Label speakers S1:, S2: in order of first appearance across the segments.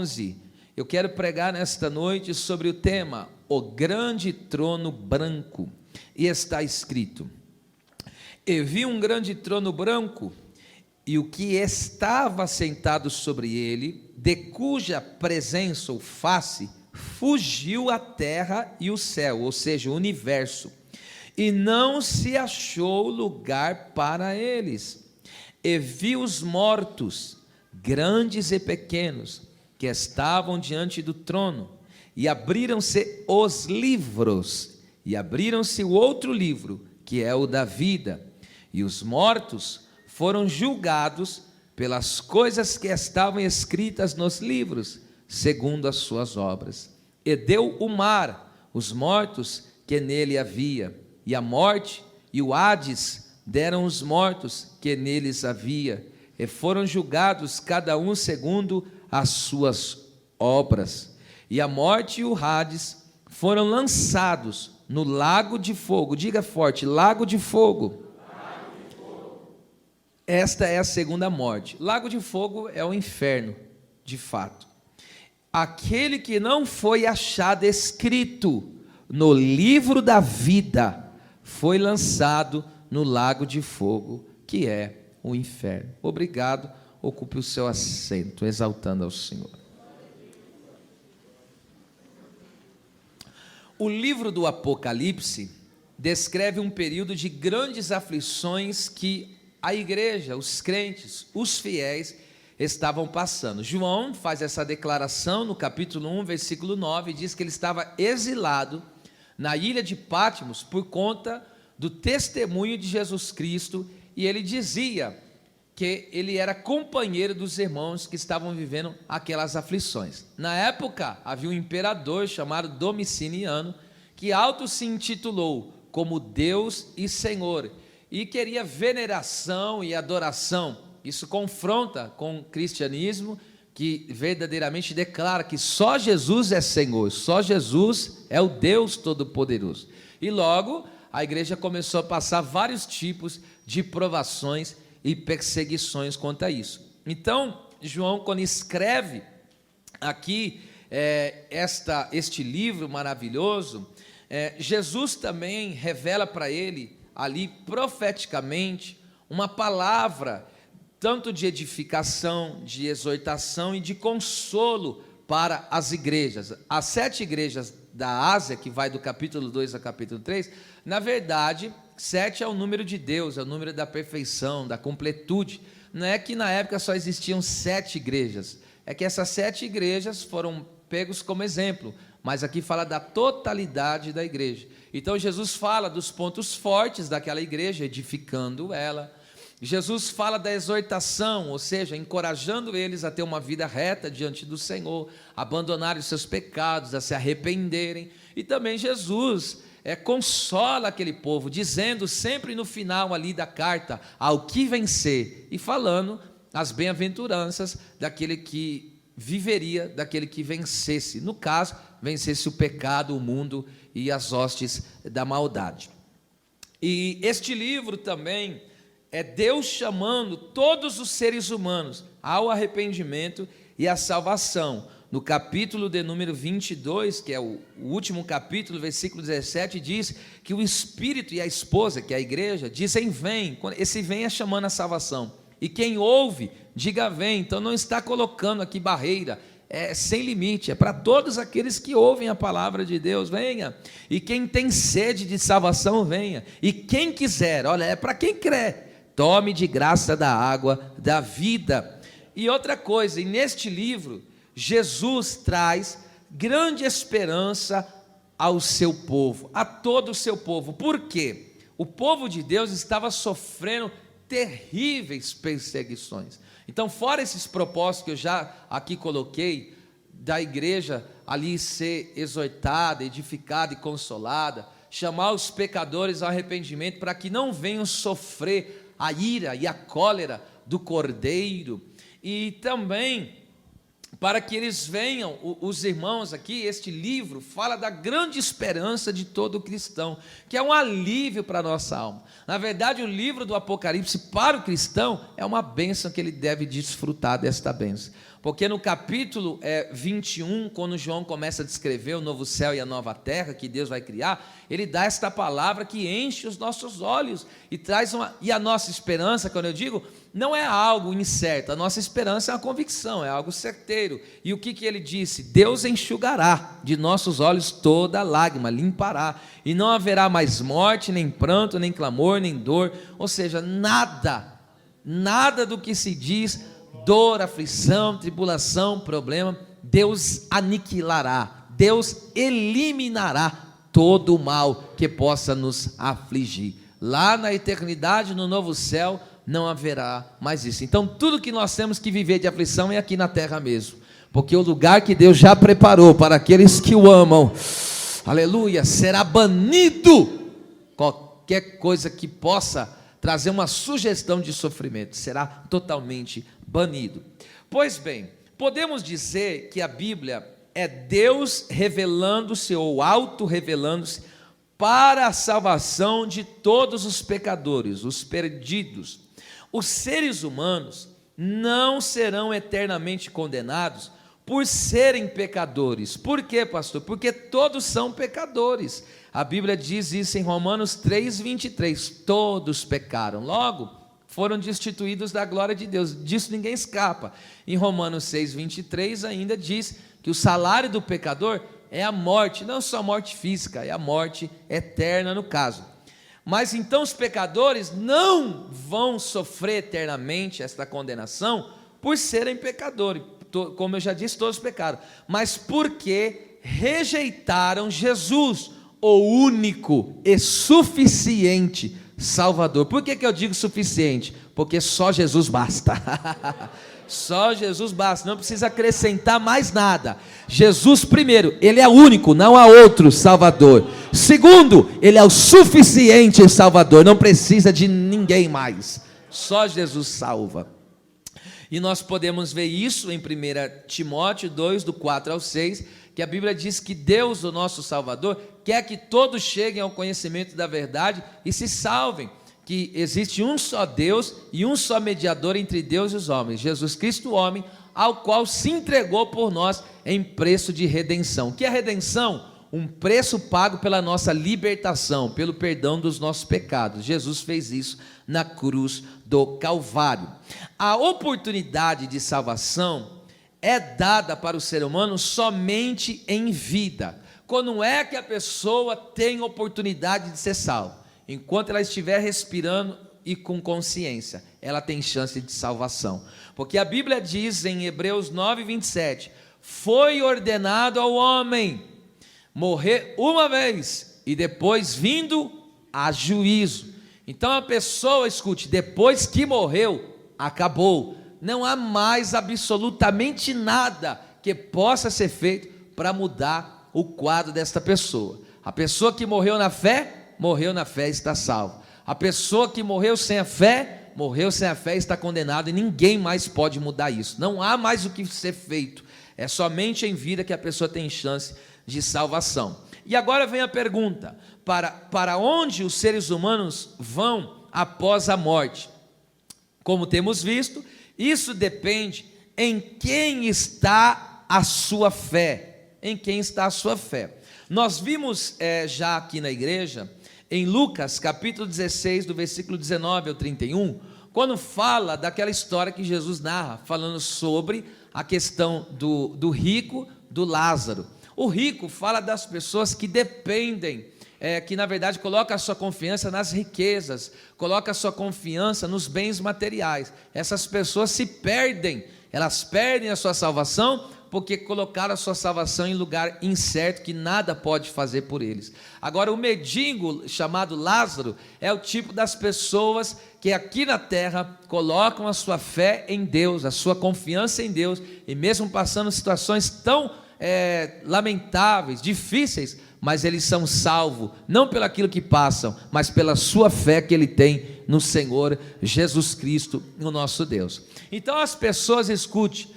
S1: 11. Eu quero pregar nesta noite sobre o tema, o grande trono branco. E está escrito: e vi um grande trono branco, e o que estava sentado sobre ele, de cuja presença ou face fugiu a terra e o céu, ou seja, o universo, e não se achou lugar para eles. E vi os mortos, grandes e pequenos, que estavam diante do trono, e abriram-se os livros, e abriram-se o outro livro, que é o da vida, e os mortos foram julgados pelas coisas que estavam escritas nos livros, segundo as suas obras. E deu o mar os mortos que nele havia, e a morte e o Hades deram os mortos que neles havia, e foram julgados cada um segundo as suas obras. E a morte e o Hades foram lançados no lago de fogo. Diga forte: lago de fogo. Esta é a segunda morte. Lago de fogo é o inferno, de fato. Aquele que não foi achado escrito no livro da vida foi lançado no lago de fogo, que é o inferno. Obrigado, ocupe o seu assento, exaltando ao Senhor. O livro do Apocalipse descreve um período de grandes aflições que a igreja, os crentes, os fiéis estavam passando. João faz essa declaração no capítulo 1, versículo 9, diz que ele estava exilado na ilha de Patmos por conta do testemunho de Jesus Cristo, e ele dizia que ele era companheiro dos irmãos que estavam vivendo aquelas aflições. Na época, havia um imperador chamado Domiciano, que auto se intitulou como Deus e Senhor, e queria veneração e adoração. Isso confronta com o cristianismo, que verdadeiramente declara que só Jesus é Senhor, só Jesus é o Deus Todo-Poderoso. E logo, a igreja começou a passar vários tipos de provações e perseguições quanto a isso. Então, João, quando escreve aqui este livro maravilhoso, Jesus também revela para ele, ali profeticamente, uma palavra tanto de edificação, de exortação e de consolo para as igrejas. As 7 igrejas da Ásia, que vai do capítulo 2 ao capítulo 3, na verdade, 7 é o número de Deus, é o número da perfeição, da completude. Não é que na época só existiam 7 igrejas, é que essas 7 igrejas foram pegos como exemplo, mas aqui fala da totalidade da igreja. Então Jesus fala dos pontos fortes daquela igreja, edificando ela. Jesus fala da exortação, ou seja, encorajando eles a ter uma vida reta diante do Senhor, abandonarem os seus pecados, a se arrependerem. E também Jesus consola aquele povo, dizendo sempre no final ali da carta, ao que vencer, e falando as bem-aventuranças daquele que viveria, daquele que vencesse, no caso, vencesse o pecado, o mundo e as hostes da maldade. E este livro também é Deus chamando todos os seres humanos ao arrependimento e à salvação. No capítulo de número 22, que é o último capítulo, versículo 17, diz que o Espírito e a esposa, que é a igreja, dizem vem. Esse vem é chamando a salvação. E quem ouve, diga vem. Então não está colocando aqui barreira, é sem limite, é para todos aqueles que ouvem a palavra de Deus, venha. E quem tem sede de salvação, venha. E quem quiser, olha, é para quem crê, tome de graça da água da vida. E outra coisa, e neste livro, Jesus traz grande esperança ao seu povo, a todo o seu povo. Por quê? O povo de Deus estava sofrendo terríveis perseguições. Então, fora esses propósitos que eu já aqui coloquei, da igreja ali ser exortada, edificada e consolada, chamar os pecadores ao arrependimento para que não venham sofrer a ira e a cólera do Cordeiro, e também para que eles venham, os irmãos aqui, este livro fala da grande esperança de todo cristão, que é um alívio para a nossa alma. Na verdade, o livro do Apocalipse para o cristão é uma bênção que ele deve desfrutar desta bênção. Porque no capítulo 21, quando João começa a descrever o novo céu e a nova terra que Deus vai criar, ele dá esta palavra que enche os nossos olhos e traz e a nossa esperança, quando eu digo, não é algo incerto, a nossa esperança é uma convicção, é algo certeiro. E o que ele disse? Deus enxugará de nossos olhos toda lágrima, limpará, e não haverá mais morte, nem pranto, nem clamor, nem dor, ou seja, nada do que se diz, dor, aflição, tribulação, problema, Deus aniquilará, Deus eliminará todo o mal que possa nos afligir. Lá na eternidade, no novo céu, não haverá mais isso. Então, tudo que nós temos que viver de aflição é aqui na terra mesmo, porque o lugar que Deus já preparou para aqueles que o amam, aleluia, será banido qualquer coisa que possa trazer uma sugestão de sofrimento, será totalmente banido. Pois bem, podemos dizer que a Bíblia é Deus revelando-se ou auto-revelando-se para a salvação de todos os pecadores, os perdidos. Os seres humanos não serão eternamente condenados por serem pecadores. Por quê, pastor? Porque todos são pecadores. A Bíblia diz isso em Romanos 3:23, todos pecaram, logo foram destituídos da glória de Deus, disso ninguém escapa. Em Romanos 6:23 ainda diz que o salário do pecador é a morte, não só a morte física, é a morte eterna no caso. Mas então os pecadores não vão sofrer eternamente esta condenação por serem pecadores, como eu já disse, todos pecaram, mas porque rejeitaram Jesus, o único e suficiente Salvador. Por que eu digo suficiente? Porque só Jesus basta. Só Jesus basta, não precisa acrescentar mais nada. Jesus, primeiro, ele é único, não há outro Salvador. Segundo, ele é o suficiente Salvador, não precisa de ninguém mais. Só Jesus salva. E nós podemos ver isso em 1 Timóteo 2, do 4 ao 6, que a Bíblia diz que Deus, o nosso Salvador, quer que todos cheguem ao conhecimento da verdade e se salvem, que existe um só Deus e um só mediador entre Deus e os homens, Jesus Cristo, o homem, ao qual se entregou por nós em preço de redenção. O que é redenção? Um preço pago pela nossa libertação, pelo perdão dos nossos pecados. Jesus fez isso na cruz do Calvário. A oportunidade de salvação é dada para o ser humano somente em vida. Quando é que a pessoa tem oportunidade de ser salva? Enquanto ela estiver respirando e com consciência, ela tem chance de salvação. Porque a Bíblia diz em Hebreus 9:27, foi ordenado ao homem morrer uma vez e depois vindo a juízo. Então a pessoa, escute, depois que morreu, acabou. Não há mais absolutamente nada que possa ser feito para mudar o quadro desta pessoa. A pessoa que morreu na fé e está salva. A pessoa que morreu sem a fé e está condenada, e ninguém mais pode mudar isso. Não há mais o que ser feito. É somente em vida que a pessoa tem chance de salvação. E agora vem a pergunta: para onde os seres humanos vão após a morte? Como temos visto, isso depende em quem está a sua fé. Em quem está a sua fé. Nós vimos já aqui na igreja, em Lucas capítulo 16, do versículo 19 ao 31, quando fala daquela história que Jesus narra, falando sobre a questão do rico, do Lázaro. O rico fala das pessoas que dependem, que na verdade coloca a sua confiança nas riquezas, coloca a sua confiança nos bens materiais. Essas pessoas se perdem, elas perdem a sua salvação, porque colocaram a sua salvação em lugar incerto, que nada pode fazer por eles. Agora, o mendigo chamado Lázaro é o tipo das pessoas que aqui na terra colocam a sua fé em Deus, a sua confiança em Deus, e mesmo passando situações tão lamentáveis, difíceis, mas eles são salvos, não pelo aquilo que passam, mas pela sua fé que ele tem no Senhor Jesus Cristo, no nosso Deus. Então as pessoas, escute,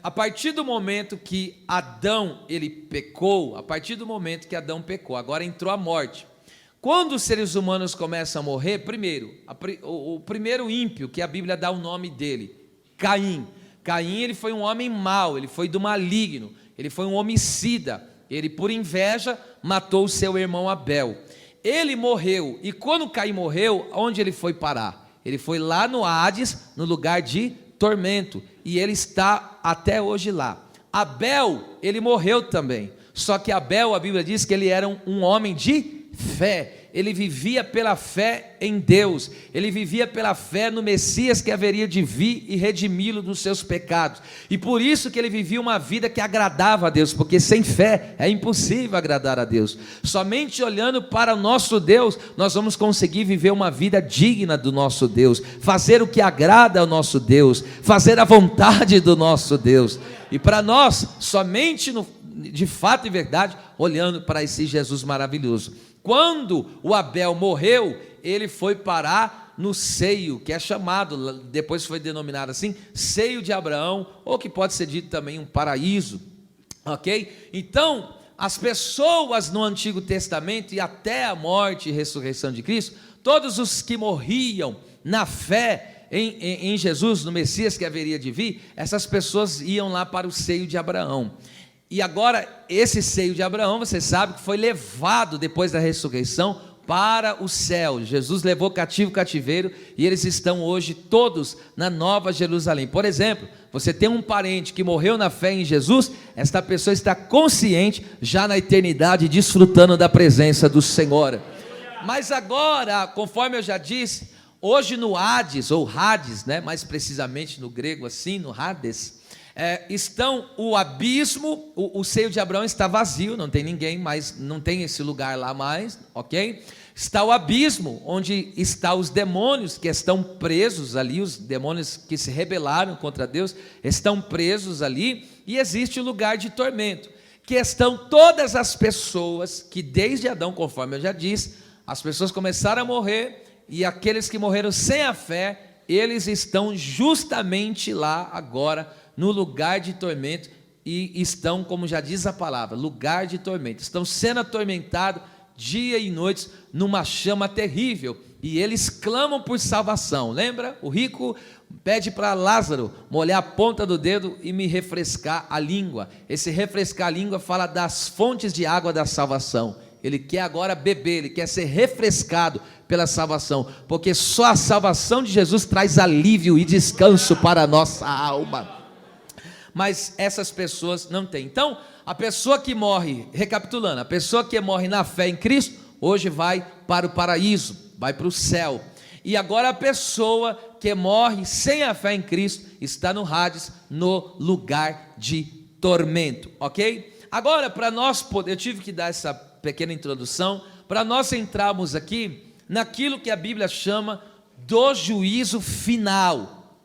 S1: A partir do momento que Adão ele pecou, agora entrou a morte. Quando os seres humanos começam a morrer, primeiro, o primeiro ímpio, que a Bíblia dá o nome dele, Caim. Caim, ele foi um homem mau, ele foi do maligno, ele foi um homicida, ele por inveja matou o seu irmão Abel. Ele morreu, e quando Caim morreu, onde ele foi parar? Ele foi lá no Hades, no lugar de tormento, e ele está até hoje lá. Abel, ele morreu também, só que Abel, a Bíblia diz que ele era um homem de fé. Ele vivia pela fé em Deus, ele vivia pela fé no Messias que haveria de vir e redimi-lo dos seus pecados, e por isso que ele vivia uma vida que agradava a Deus, porque sem fé é impossível agradar a Deus. Somente olhando para o nosso Deus, nós vamos conseguir viver uma vida digna do nosso Deus, fazer o que agrada ao nosso Deus, fazer a vontade do nosso Deus, e para nós, somente de fato e verdade, olhando para esse Jesus maravilhoso. Quando o Abel morreu, ele foi parar no seio, que é chamado, depois foi denominado assim, seio de Abraão, ou que pode ser dito também um paraíso, ok? Então, as pessoas no Antigo Testamento e até a morte e ressurreição de Cristo, todos os que morriam na fé em Jesus, no Messias que haveria de vir, essas pessoas iam lá para o seio de Abraão. E agora, esse seio de Abraão, você sabe que foi levado depois da ressurreição para o céu. Jesus levou cativo o cativeiro e eles estão hoje todos na Nova Jerusalém. Por exemplo, você tem um parente que morreu na fé em Jesus, esta pessoa está consciente já na eternidade, desfrutando da presença do Senhor. Mas agora, conforme eu já disse, hoje no Hades, ou Hades, né, mais precisamente no grego assim, no Hades, estão o abismo, o seio de Abraão está vazio, não tem ninguém, mas não tem esse lugar lá mais, ok? Está o abismo, onde estão os demônios que estão presos ali, os demônios que se rebelaram contra Deus, estão presos ali, e existe o lugar de tormento, que estão todas as pessoas que desde Adão, conforme eu já disse, as pessoas começaram a morrer, e aqueles que morreram sem a fé, eles estão justamente lá agora, no lugar de tormento, e estão, como já diz a palavra, lugar de tormento, estão sendo atormentados dia e noite, numa chama terrível, e eles clamam por salvação. Lembra? O rico pede para Lázaro molhar a ponta do dedo e me refrescar a língua. Esse refrescar a língua fala das fontes de água da salvação. Ele quer agora beber, ele quer ser refrescado pela salvação, porque só a salvação de Jesus traz alívio e descanso para a nossa alma. Mas essas pessoas não têm. Então, a pessoa que morre, recapitulando, a pessoa que morre na fé em Cristo, hoje vai para o paraíso, vai para o céu. E agora a pessoa que morre sem a fé em Cristo, está no Hades, no lugar de tormento, ok? Agora, para nós poder, eu tive que dar essa pequena introdução, para nós entrarmos aqui, naquilo que a Bíblia chama do juízo final.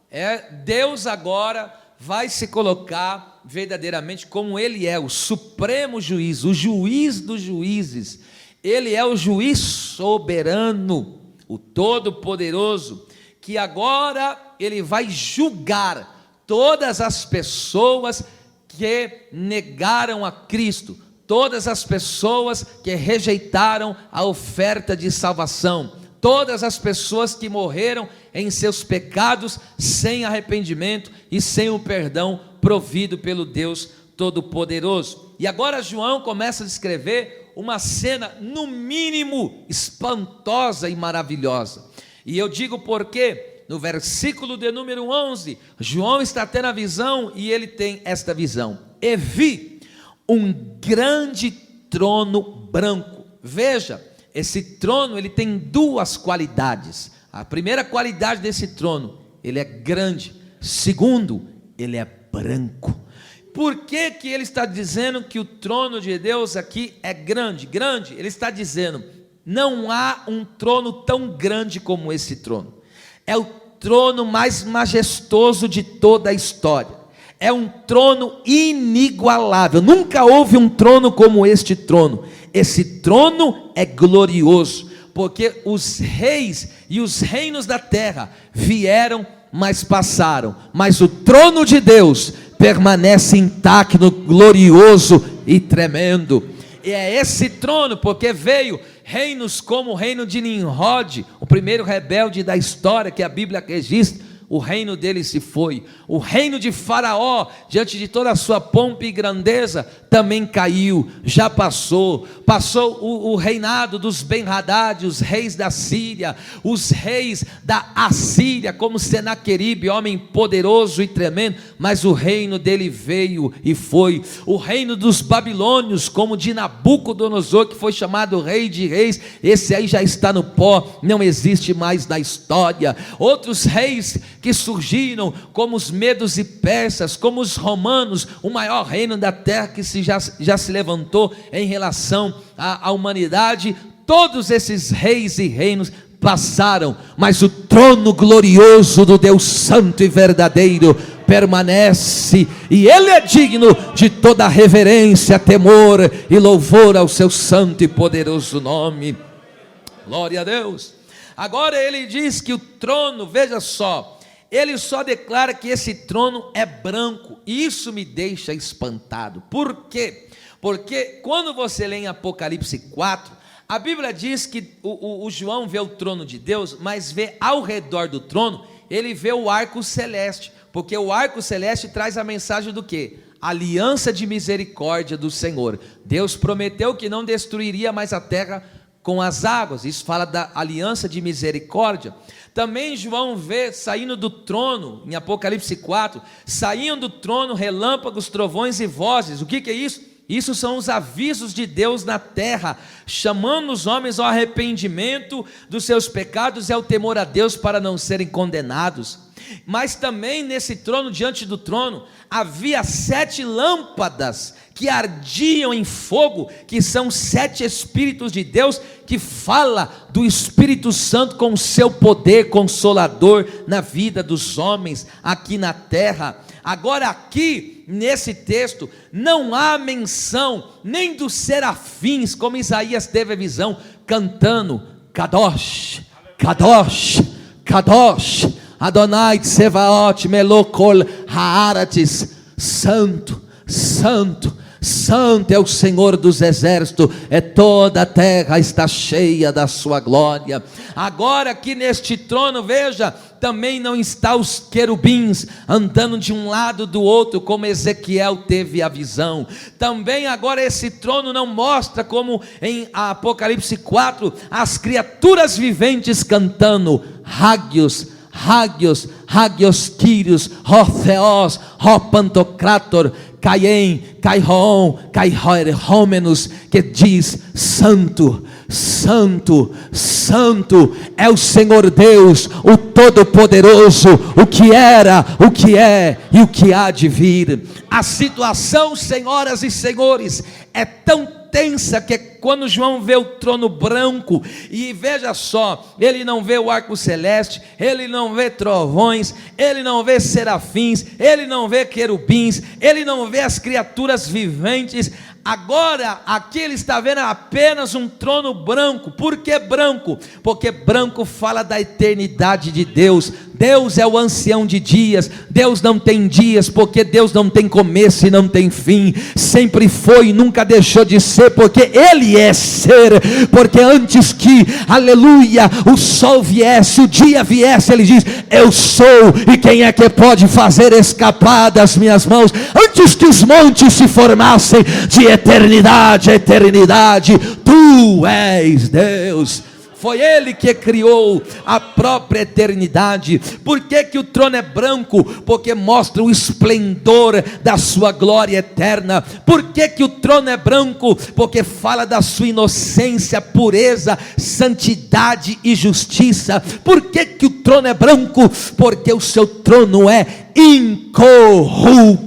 S1: Deus agora vai se colocar verdadeiramente como Ele é, o supremo juiz, o juiz dos juízes. Ele é o juiz soberano, o todo-poderoso, que agora Ele vai julgar todas as pessoas que negaram a Cristo, todas as pessoas que rejeitaram a oferta de salvação, todas as pessoas que morreram em seus pecados, sem arrependimento e sem o perdão provido pelo Deus Todo-Poderoso. E agora João começa a descrever uma cena, no mínimo, espantosa e maravilhosa. E eu digo porque, no versículo de número 11, João está tendo a visão, e ele tem esta visão: e vi um grande trono branco. Veja, esse trono, ele tem duas qualidades. A primeira qualidade desse trono, ele é grande. Segundo, ele é branco. Por que que ele está dizendo que o trono de Deus aqui é grande? Grande, ele está dizendo, não há um trono tão grande como esse trono. É o trono mais majestoso de toda a história. É um trono inigualável. Nunca houve um trono como este trono. Esse trono é glorioso, porque os reis e os reinos da terra vieram, mas passaram. Mas o trono de Deus permanece intacto, glorioso e tremendo. E é esse trono, porque veio reinos como o reino de Nimrod, o primeiro rebelde da história que a Bíblia registra. O reino dele se foi. O reino de Faraó, diante de toda a sua pompa e grandeza, também caiu, já passou o reinado dos Ben-Hadad, os reis da Síria, os reis da Assíria, como Senaqueribe, homem poderoso e tremendo, mas o reino dele veio e foi. O reino dos babilônios, como de Nabucodonosor, que foi chamado rei de reis, esse aí já está no pó, não existe mais na história. Outros reis que surgiram, como os medos e persas, como os romanos, o maior reino da terra que já se levantou em relação à humanidade. Todos esses reis e reinos passaram, mas o trono glorioso do Deus santo e verdadeiro permanece, e ele é digno de toda reverência, temor e louvor ao seu santo e poderoso nome. Glória a Deus. Agora ele diz que o trono, veja só, ele só declara que esse trono é branco, e isso me deixa espantado. Por quê? Porque quando você lê em Apocalipse 4, a Bíblia diz que o João vê o trono de Deus, mas vê ao redor do trono, ele vê o arco celeste, porque o arco celeste traz a mensagem do quê? Aliança de misericórdia do Senhor. Deus prometeu que não destruiria mais a terra com as águas, isso fala da aliança de misericórdia. Também João vê saindo do trono, em Apocalipse 4, saindo do trono relâmpagos, trovões e vozes. O que é isso? Isso são os avisos de Deus na terra, chamando os homens ao arrependimento dos seus pecados e ao temor a Deus para não serem condenados. Mas também nesse trono, diante do trono, havia 7 lâmpadas que ardiam em fogo, que são 7 Espíritos de Deus, que fala do Espírito Santo com o seu poder consolador na vida dos homens aqui na terra. Agora aqui, nesse texto, não há menção nem dos serafins, como Isaías teve a visão, cantando, Kadosh, Kadosh, Kadosh, Adonai Tsevaot Melokol Haaratis, Santo, Santo, Santo é o Senhor dos exércitos, toda a terra está cheia da sua glória. Agora aqui neste trono, veja, também não está os querubins andando de um lado do outro, como Ezequiel teve a visão. Também agora esse trono não mostra, como em Apocalipse 4, as criaturas viventes cantando, Hagios, Hagios, Hagios Kyrios, Theos, Pantocrator, Caien, Cairon, Caihomenos, que diz, Santo, Santo, Santo é o Senhor Deus, o Todo-Poderoso, o que era, o que é e o que há de vir. A situação, senhoras e senhores, é tão tensa que quando João vê o trono branco, e veja só, ele não vê o arco celeste, ele não vê trovões, ele não vê serafins, ele não vê querubins, ele não vê as criaturas viventes. Agora aqui ele está vendo apenas um trono branco. Por que branco? Porque branco fala da eternidade de Deus. Deus é o ancião de dias. Deus não tem dias, porque Deus não tem começo e não tem fim. Sempre foi e nunca deixou de ser, porque Ele é ser. Porque antes que, aleluia, o sol viesse, o dia viesse, Ele diz, eu sou, e quem é que pode fazer escapar das minhas mãos? Antes que os montes se formassem, de eternidade a eternidade, Tu és Deus. Foi Ele que criou a própria eternidade. Por que o trono é branco? Porque mostra o esplendor da sua glória eterna. Por que o trono é branco? Porque fala da sua inocência, pureza, santidade e justiça. Por que o trono é branco? Porque o seu trono é incorruptível.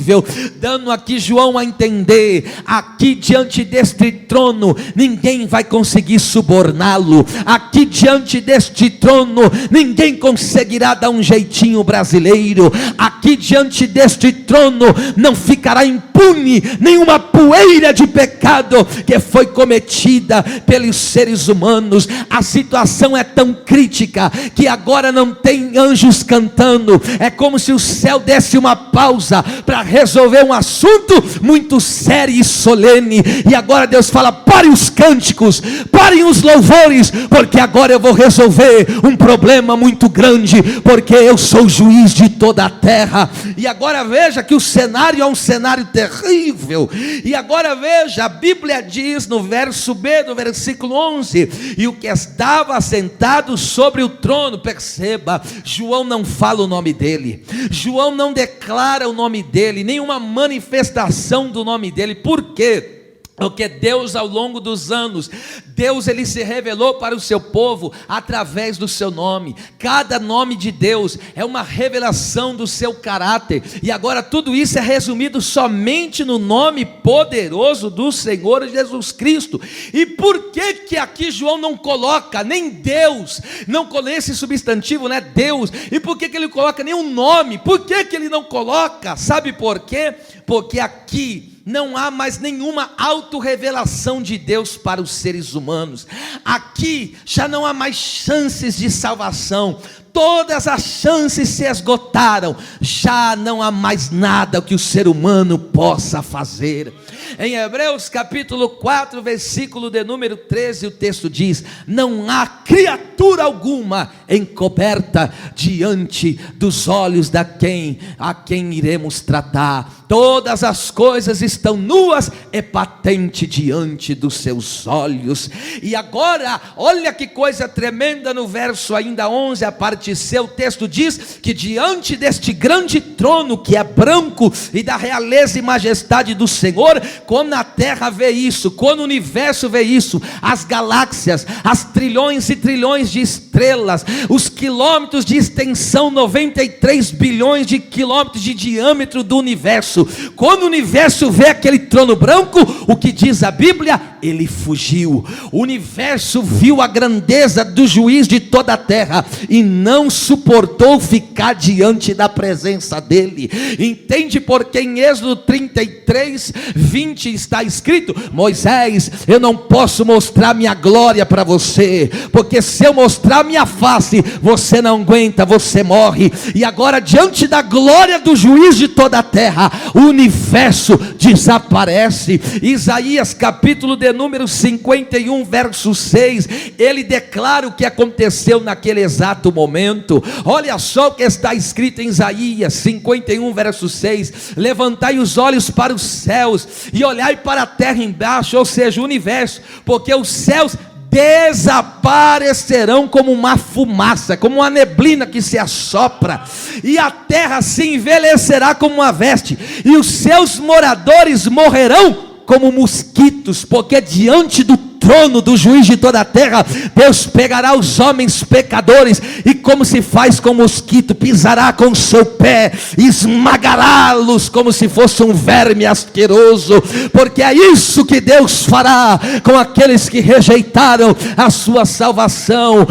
S1: terrível, dando aqui João a entender: aqui diante deste trono ninguém vai conseguir suborná-lo, aqui diante deste trono ninguém conseguirá dar um jeitinho brasileiro, aqui diante deste trono não ficará impune nenhuma poeira de pecado que foi cometida pelos seres humanos. A situação é tão crítica que agora não tem anjos cantando, é como se o céu desse uma pausa para resolver um assunto muito sério e solene, e agora Deus fala: parem os cânticos, parem os louvores, porque agora eu vou resolver um problema muito grande, porque eu sou o juiz de toda a terra. E agora veja que o cenário é um cenário terrível, e agora veja, a Bíblia diz no verso B do versículo 11: e o que estava sentado sobre o trono, perceba, João não fala o nome dele, João não declara o nome dele, nenhuma manifestação do nome dele. Por quê? Porque Deus, ao longo dos anos, Deus ele se revelou para o seu povo através do seu nome. Cada nome de Deus é uma revelação do seu caráter, e agora tudo isso é resumido somente no nome poderoso do Senhor Jesus Cristo. E por que aqui João não coloca nem Deus, não coloca esse substantivo, né, Deus? E por que ele coloca nenhum nome? Por que ele não coloca? Sabe por quê? Porque aqui não há mais nenhuma autorrevelação de Deus para os seres humanos. Aqui já não há mais chances de salvação. Todas as chances se esgotaram. Já não há mais nada que o ser humano possa fazer. Em Hebreus capítulo 4, versículo de número 13, o texto diz: não há criatura alguma encoberta diante dos olhos a quem iremos tratar. Todas as coisas estão nuas e patentes diante dos seus olhos. E agora, olha que coisa tremenda, no verso ainda 11, a parte C, o texto diz que diante deste grande trono que é branco e da realeza e majestade do Senhor, quando a terra vê isso, quando o universo vê isso, as galáxias, as trilhões e trilhões de estrelas, os quilômetros de extensão, 93 bilhões de quilômetros de diâmetro do universo, quando o universo vê aquele trono branco, o que diz a Bíblia? Ele fugiu. O universo viu a grandeza do juiz de toda a terra e não suportou ficar diante da presença dele. Entende porque em Êxodo 33, 20 está escrito: Moisés, eu não posso mostrar minha glória para você, porque se eu mostrar minha face, você não aguenta, você morre. E agora, diante da glória do juiz de toda a terra, o universo desaparece. Isaías capítulo de número 51, verso 6, ele declara o que aconteceu naquele exato momento. Olha só o que está escrito em Isaías 51, verso 6: levantai os olhos para os céus e olhai para a terra embaixo, ou seja, o universo, porque os céus desaparecerão como uma fumaça, como uma neblina que se assopra, e a terra se envelhecerá como uma veste, e os seus moradores morrerão como mosquitos, porque diante do trono do juiz de toda a terra, Deus pegará os homens pecadores, e como se faz com mosquito, pisará com o seu pé, esmagará-los como se fosse um verme asqueroso, porque é isso que Deus fará com aqueles que rejeitaram a sua salvação,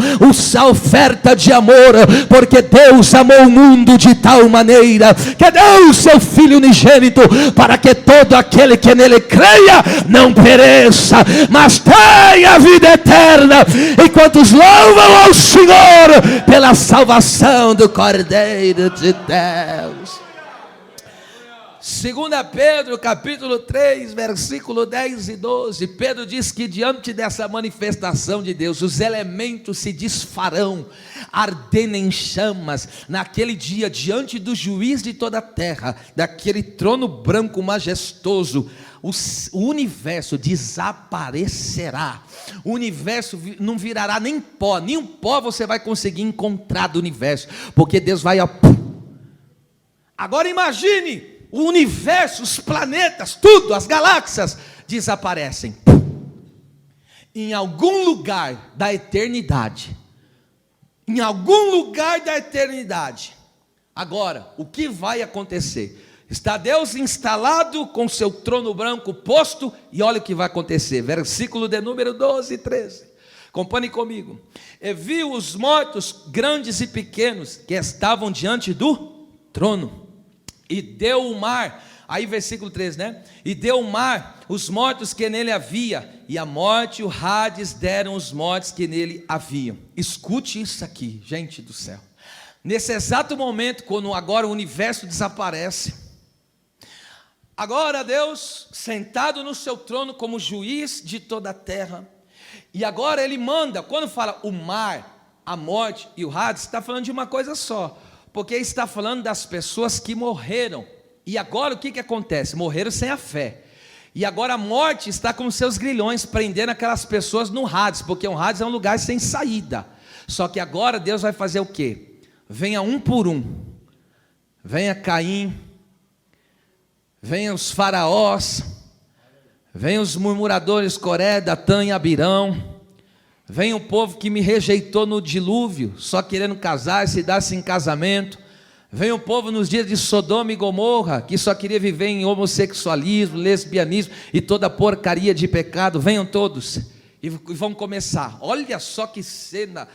S1: a oferta de amor, porque Deus amou o mundo de tal maneira, que deu o seu Filho unigênito, para que todo aquele que nele creia, não pereça, mas tenha a vida eterna. E quantos louvam ao Senhor pela salvação do Cordeiro de Deus. 2 Pedro capítulo 3, versículo 10 e 12, Pedro diz que diante dessa manifestação de Deus, os elementos se desfarão, ardendo em chamas, naquele dia, diante do juiz de toda a terra, daquele trono branco majestoso. O universo desaparecerá, o universo não virará nem um pó você vai conseguir encontrar do universo, porque Deus vai agora imagine, o universo, os planetas, tudo, as galáxias desaparecem, em algum lugar da eternidade, agora, o que vai acontecer? Está Deus instalado com seu trono branco posto, e olha o que vai acontecer, versículo de número 12 e 13, acompanhe comigo. E viu os mortos, grandes e pequenos, que estavam diante do trono, e deu o mar, aí versículo 13, né? E deu o mar os mortos que nele havia, e a morte e o Hades deram os mortos que nele haviam. Escute isso aqui, gente do céu. Nesse exato momento, quando agora o universo desaparece, agora Deus, sentado no seu trono como juiz de toda a terra, e agora Ele manda, quando fala o mar, a morte e o Hades, está falando de uma coisa só, porque está falando das pessoas que morreram, e agora o que acontece? Morreram sem a fé, e agora a morte está com seus grilhões, prendendo aquelas pessoas no Hades, porque o Hades é um lugar sem saída, só que agora Deus vai fazer o quê? Venha um por um, venha Caim, venham os faraós, venham os murmuradores Coré, Datã e Abirão, venha o povo que me rejeitou no dilúvio, só querendo casar, se dar-se em casamento, venha o povo nos dias de Sodoma e Gomorra, que só queria viver em homossexualismo, lesbianismo e toda porcaria de pecado, venham todos, e vão começar. Olha só que cena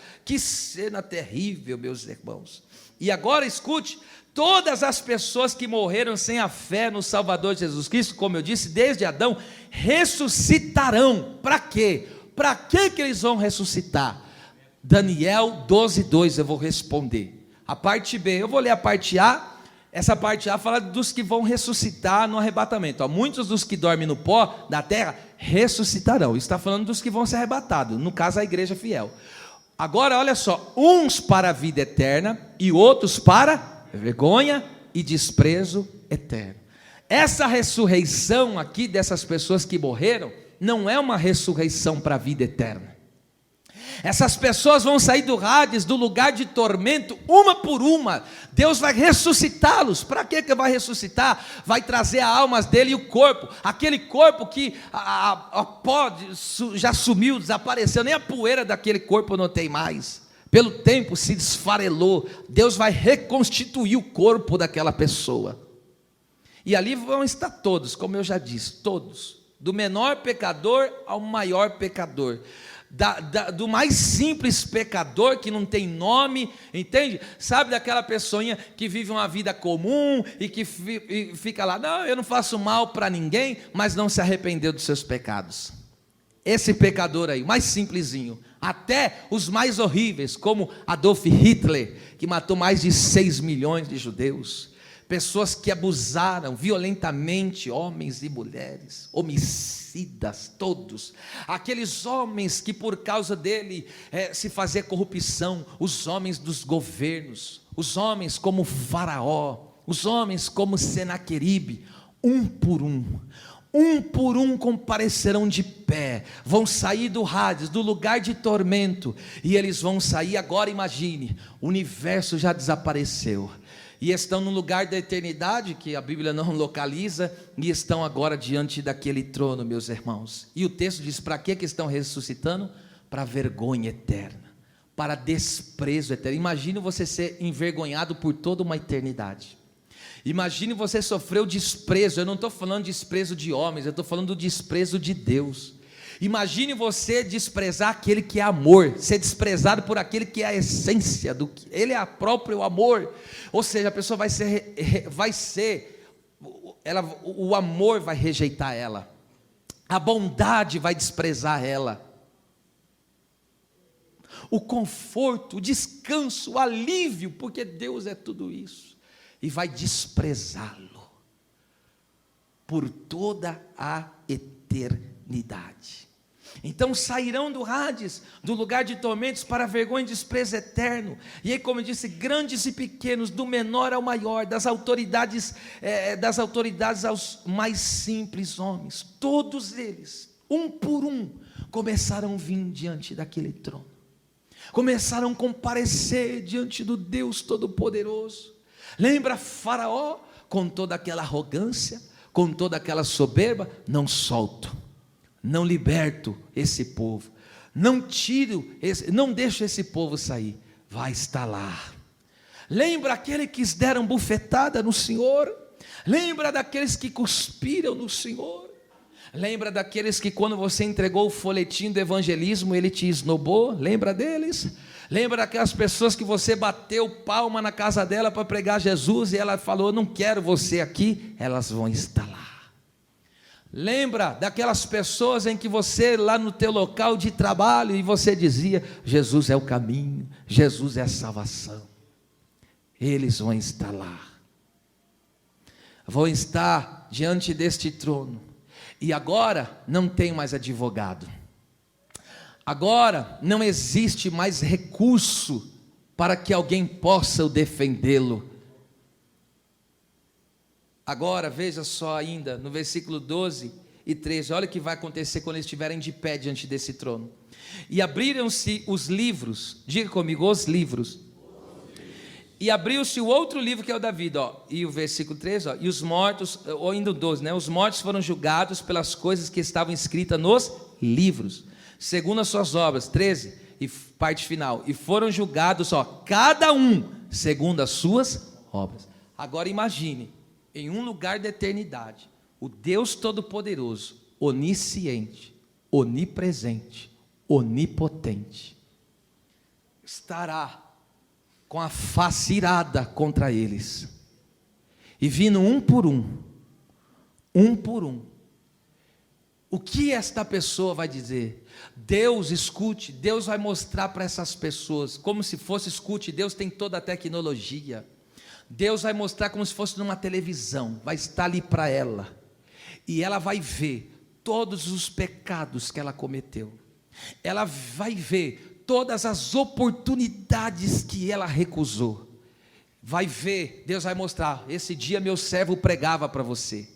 S1: terrível, meus irmãos. E agora escute, todas as pessoas que morreram sem a fé no Salvador Jesus Cristo, como eu disse, desde Adão, ressuscitarão. Para quê? Para que eles vão ressuscitar? Daniel 12:2, eu vou responder. A parte B, eu vou ler a parte A. Essa parte A fala dos que vão ressuscitar no arrebatamento. Muitos dos que dormem no pó da terra ressuscitarão. Está falando dos que vão ser arrebatados, no caso a igreja fiel. Agora olha só, uns para a vida eterna e outros para vergonha e desprezo eterno. Essa ressurreição aqui dessas pessoas que morreram não é uma ressurreição para a vida eterna. Essas pessoas vão sair do Hades, do lugar de tormento, uma por uma. Deus vai ressuscitá-los. Para que vai ressuscitar? Vai trazer a alma dele e o corpo. Aquele corpo que a pó já sumiu, desapareceu. Nem a poeira daquele corpo não tem mais. Pelo tempo se desfarelou. Deus vai reconstituir o corpo daquela pessoa. E ali vão estar todos, como eu já disse, todos. Do menor pecador ao maior pecador. Do mais simples pecador que não tem nome, entende? Sabe daquela pessoinha que vive uma vida comum e que fica lá, não, eu não faço mal para ninguém, mas não se arrependeu dos seus pecados. Esse pecador aí, o mais simplesinho, até os mais horríveis, como Adolf Hitler, que matou mais de 6 milhões de judeus. Pessoas que abusaram violentamente homens e mulheres, homicidas todos, aqueles homens que por causa dele se fazia corrupção, os homens dos governos, os homens como Faraó, os homens como Senaqueribe, um por um comparecerão de pé, vão sair do Hades, do lugar de tormento, e eles vão sair agora, imagine, o universo já desapareceu, e estão no lugar da eternidade, que a Bíblia não localiza, e estão agora diante daquele trono, meus irmãos. E o texto diz, para que estão ressuscitando? Para vergonha eterna, para desprezo eterno. Imagine você ser envergonhado por toda uma eternidade. Imagine você sofrer o desprezo. Eu não estou falando desprezo de homens, eu estou falando do desprezo de Deus. Imagine você desprezar aquele que é amor, ser desprezado por aquele que é a essência, ele é o próprio amor, ou seja, a pessoa o amor vai rejeitar ela, a bondade vai desprezar ela, o conforto, o descanso, o alívio, porque Deus é tudo isso, e vai desprezá-lo, por toda a eternidade. Então sairão do Hades, do lugar de tormentos, para vergonha e desprezo eterno. E aí, como eu disse, grandes e pequenos, do menor ao maior, das autoridades aos mais simples homens, todos eles, um por um, começaram a vir diante daquele trono, começaram a comparecer diante do Deus Todo-Poderoso. Lembra Faraó, com toda aquela arrogância, com toda aquela soberba? Não solto, não liberto esse povo, não deixo esse povo sair, vai estar lá. Lembra aquele que deram bufetada no Senhor, Lembra daqueles que cuspiram no Senhor? Lembra daqueles que quando você entregou o folhetim do evangelismo, ele te esnobou? Lembra deles? Lembra daquelas pessoas que você bateu palma na casa dela para pregar Jesus e ela falou, não quero você aqui? Elas vão estar lá. Lembra daquelas pessoas em que você lá no teu local de trabalho e você dizia, Jesus é o caminho, Jesus é a salvação. Eles vão estar lá. Vão estar diante deste trono. E agora não tem mais advogado. Agora não existe mais recurso para que alguém possa o defendê-lo. Agora, veja só ainda, no versículo 12 e 13, olha o que vai acontecer quando eles estiverem de pé diante desse trono. E abriram-se os livros, diga comigo, os livros. E abriu-se o outro livro que é o da vida, ó, e o versículo 13, ó, e os mortos, ou ainda o 12, né? Os mortos foram julgados pelas coisas que estavam escritas nos livros, segundo as suas obras, 13, e parte final, e foram julgados, ó, cada um, segundo as suas obras. Agora imagine, em um lugar da eternidade, o Deus Todo-Poderoso, onisciente, onipresente, onipotente, estará com a face irada contra eles, e vindo um por um, o que esta pessoa vai dizer? Deus, escute, Deus vai mostrar para essas pessoas, como se fosse, escute, Deus tem toda a tecnologia, Deus vai mostrar como se fosse numa televisão, vai estar ali para ela, e ela vai ver todos os pecados que ela cometeu, ela vai ver todas as oportunidades que ela recusou, vai ver, Deus vai mostrar, esse dia meu servo pregava para você,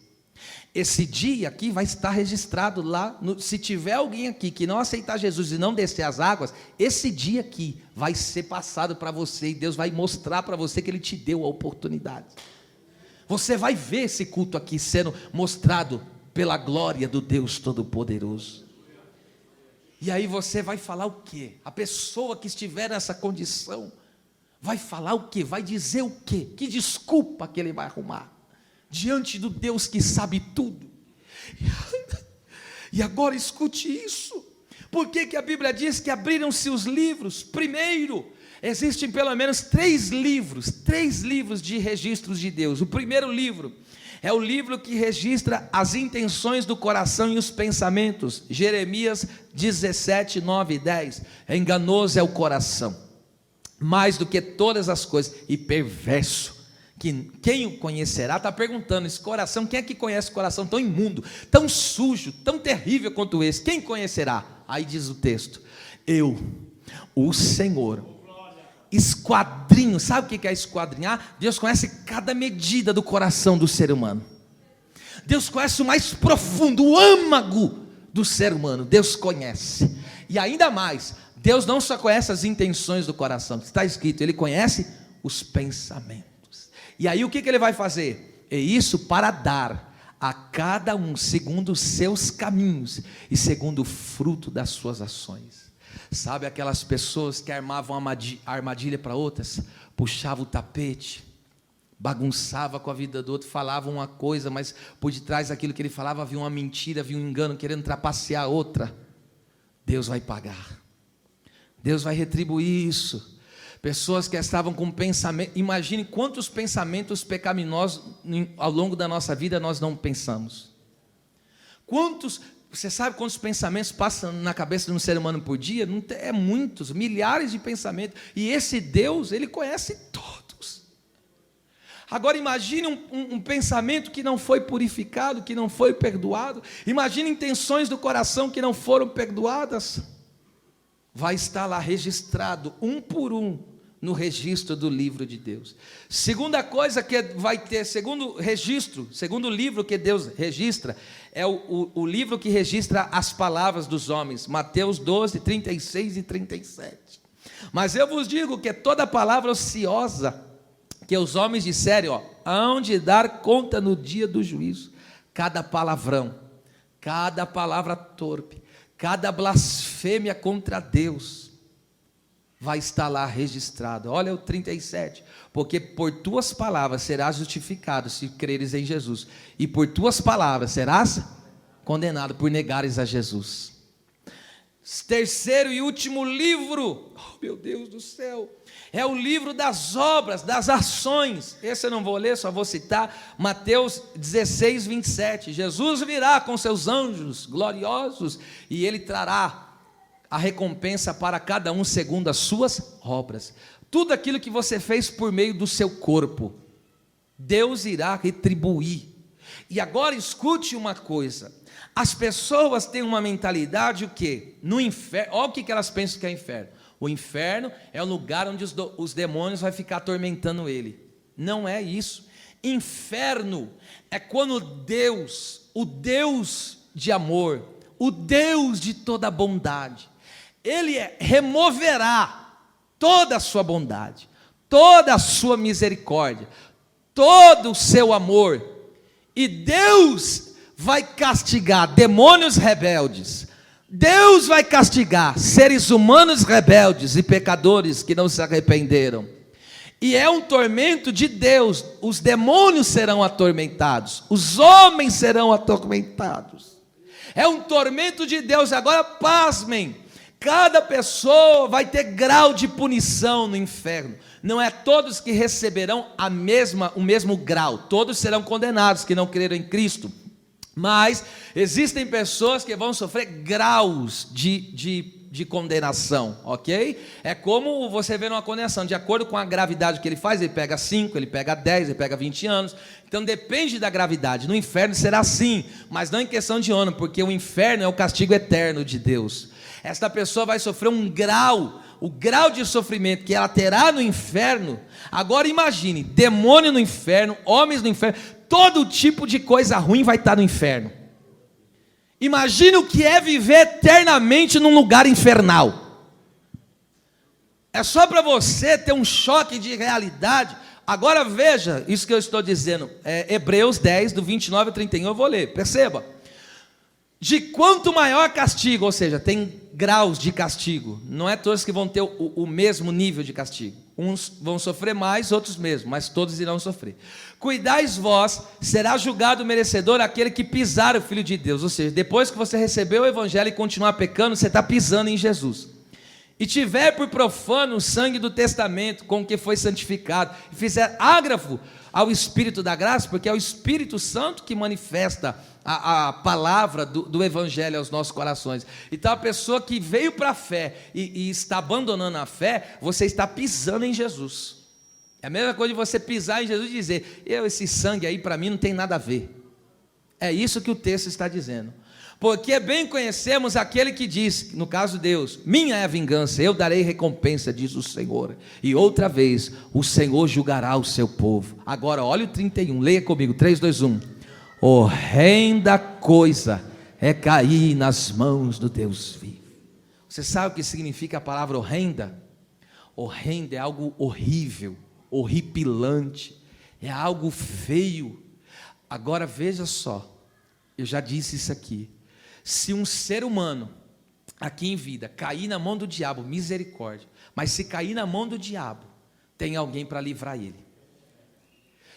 S1: esse dia aqui vai estar registrado lá, se tiver alguém aqui que não aceitar Jesus e não descer as águas, esse dia aqui vai ser passado para você, e Deus vai mostrar para você que Ele te deu a oportunidade, você vai ver esse culto aqui sendo mostrado pela glória do Deus Todo-Poderoso. E aí você vai falar o quê? A pessoa que estiver nessa condição vai falar o quê? Vai dizer o quê? Que desculpa que ele vai arrumar diante do Deus que sabe tudo? E agora escute isso. Por que que a Bíblia diz que abriram-se os livros? Primeiro, existem pelo menos três livros de registros de Deus. O primeiro livro é o livro que registra as intenções do coração e os pensamentos. Jeremias 17, 9 e 10. Enganoso é o coração, mais do que todas as coisas, e perverso. Quem o conhecerá? Está perguntando, esse coração, quem é que conhece o coração tão imundo, tão sujo, tão terrível quanto esse? Quem conhecerá? Aí diz o texto, eu, o Senhor, esquadrinho. Sabe o que é esquadrinhar? Deus conhece cada medida do coração do ser humano. Deus conhece o mais profundo, o âmago do ser humano. Deus conhece. E ainda mais, Deus não só conhece as intenções do coração, está escrito, Ele conhece os pensamentos. E aí o que Ele vai fazer? É isso para dar a cada um segundo os seus caminhos e segundo o fruto das suas ações. Sabe aquelas pessoas que armavam armadilha para outras, puxavam o tapete, bagunçava com a vida do outro, falavam uma coisa, mas por detrás daquilo que ele falava havia uma mentira, havia um engano, querendo trapacear a outra. Deus vai pagar, Deus vai retribuir isso. Pessoas que estavam com pensamento, imagine quantos pensamentos pecaminosos ao longo da nossa vida nós não pensamos. Você sabe quantos pensamentos passam na cabeça de um ser humano por dia? Não é muitos, milhares de pensamentos. E esse Deus, Ele conhece todos. Agora imagine um pensamento que não foi purificado, que não foi perdoado. Imagine intenções do coração que não foram perdoadas. Vai estar lá registrado, um por um, no registro do livro de Deus. Segunda coisa que vai ter, segundo livro que Deus registra, é o livro que registra as palavras dos homens, Mateus 12, 36 e 37. Mas eu vos digo que toda palavra ociosa que os homens disserem, hão de dar conta no dia do juízo. Cada palavrão, cada palavra torpe, cada blasfêmia contra Deus, vai estar lá registrado. Olha o 37. Porque por tuas palavras serás justificado se creres em Jesus, e por tuas palavras serás condenado por negares a Jesus. Terceiro e último livro, oh meu Deus do céu, é o livro das obras, das ações. Esse eu não vou ler, só vou citar Mateus 16, 27. Jesus virá com seus anjos gloriosos e ele trará a recompensa para cada um segundo as suas obras. Tudo aquilo que você fez por meio do seu corpo, Deus irá retribuir. E agora escute uma coisa: as pessoas têm uma mentalidade o quê? No inferno, olha o que elas pensam que é inferno. O inferno é o lugar onde os demônios vão ficar atormentando ele. Não é isso. Inferno é quando Deus, o Deus de amor, o Deus de toda bondade, ele removerá toda a sua bondade, toda a sua misericórdia, todo o seu amor, e Deus vai castigar demônios rebeldes, Deus vai castigar seres humanos rebeldes e pecadores que não se arrependeram, e é um tormento de Deus. Os demônios serão atormentados, os homens serão atormentados, é um tormento de Deus. Agora pasmem, cada pessoa vai ter grau de punição no inferno. Não é todos que receberão o mesmo grau. Todos serão condenados que não creram em Cristo. Mas existem pessoas que vão sofrer graus de condenação, ok? É como você vê numa condenação, de acordo com a gravidade que ele faz, ele pega 5, ele pega 10, ele pega 20 anos. Então depende da gravidade. No inferno será assim, mas não em questão de ano, porque o inferno é o castigo eterno de Deus. Esta pessoa vai sofrer o grau de sofrimento que ela terá no inferno. Agora imagine, demônio no inferno, homens no inferno, todo tipo de coisa ruim vai estar no inferno. Imagine o que é viver eternamente num lugar infernal. É só para você ter um choque de realidade. Agora veja, isso que eu estou dizendo, Hebreus 10, do 29 ao 31, eu vou ler, perceba. De quanto maior castigo, ou seja, tem graus de castigo, não é todos que vão ter o mesmo nível de castigo, uns vão sofrer mais, outros mesmo, mas todos irão sofrer. Cuidais vós, será julgado merecedor aquele que pisar o Filho de Deus, ou seja, depois que você recebeu o Evangelho e continuar pecando, você está pisando em Jesus, e tiver por profano o sangue do testamento com que foi santificado, e fizer ágrafo ao Espírito da graça, porque é o Espírito Santo que manifesta a palavra do Evangelho aos nossos corações. Então a pessoa que veio para a fé e está abandonando a fé, você está pisando em Jesus. É a mesma coisa de você pisar em Jesus e dizer, esse sangue aí para mim não tem nada a ver. É isso que o texto está dizendo. Porque bem conhecemos aquele que diz, no caso Deus, minha é a vingança, eu darei recompensa, diz o Senhor. E outra vez, o Senhor julgará o seu povo. Agora olha o 31, leia comigo, 3, 2, 1. Horrenda coisa é cair nas mãos do Deus vivo. Você sabe o que significa a palavra horrenda? Horrenda é algo horrível, horripilante, é algo feio. Agora veja só, eu já disse isso aqui. Se um ser humano aqui em vida cair na mão do diabo, misericórdia, mas se cair na mão do diabo, tem alguém para livrar ele.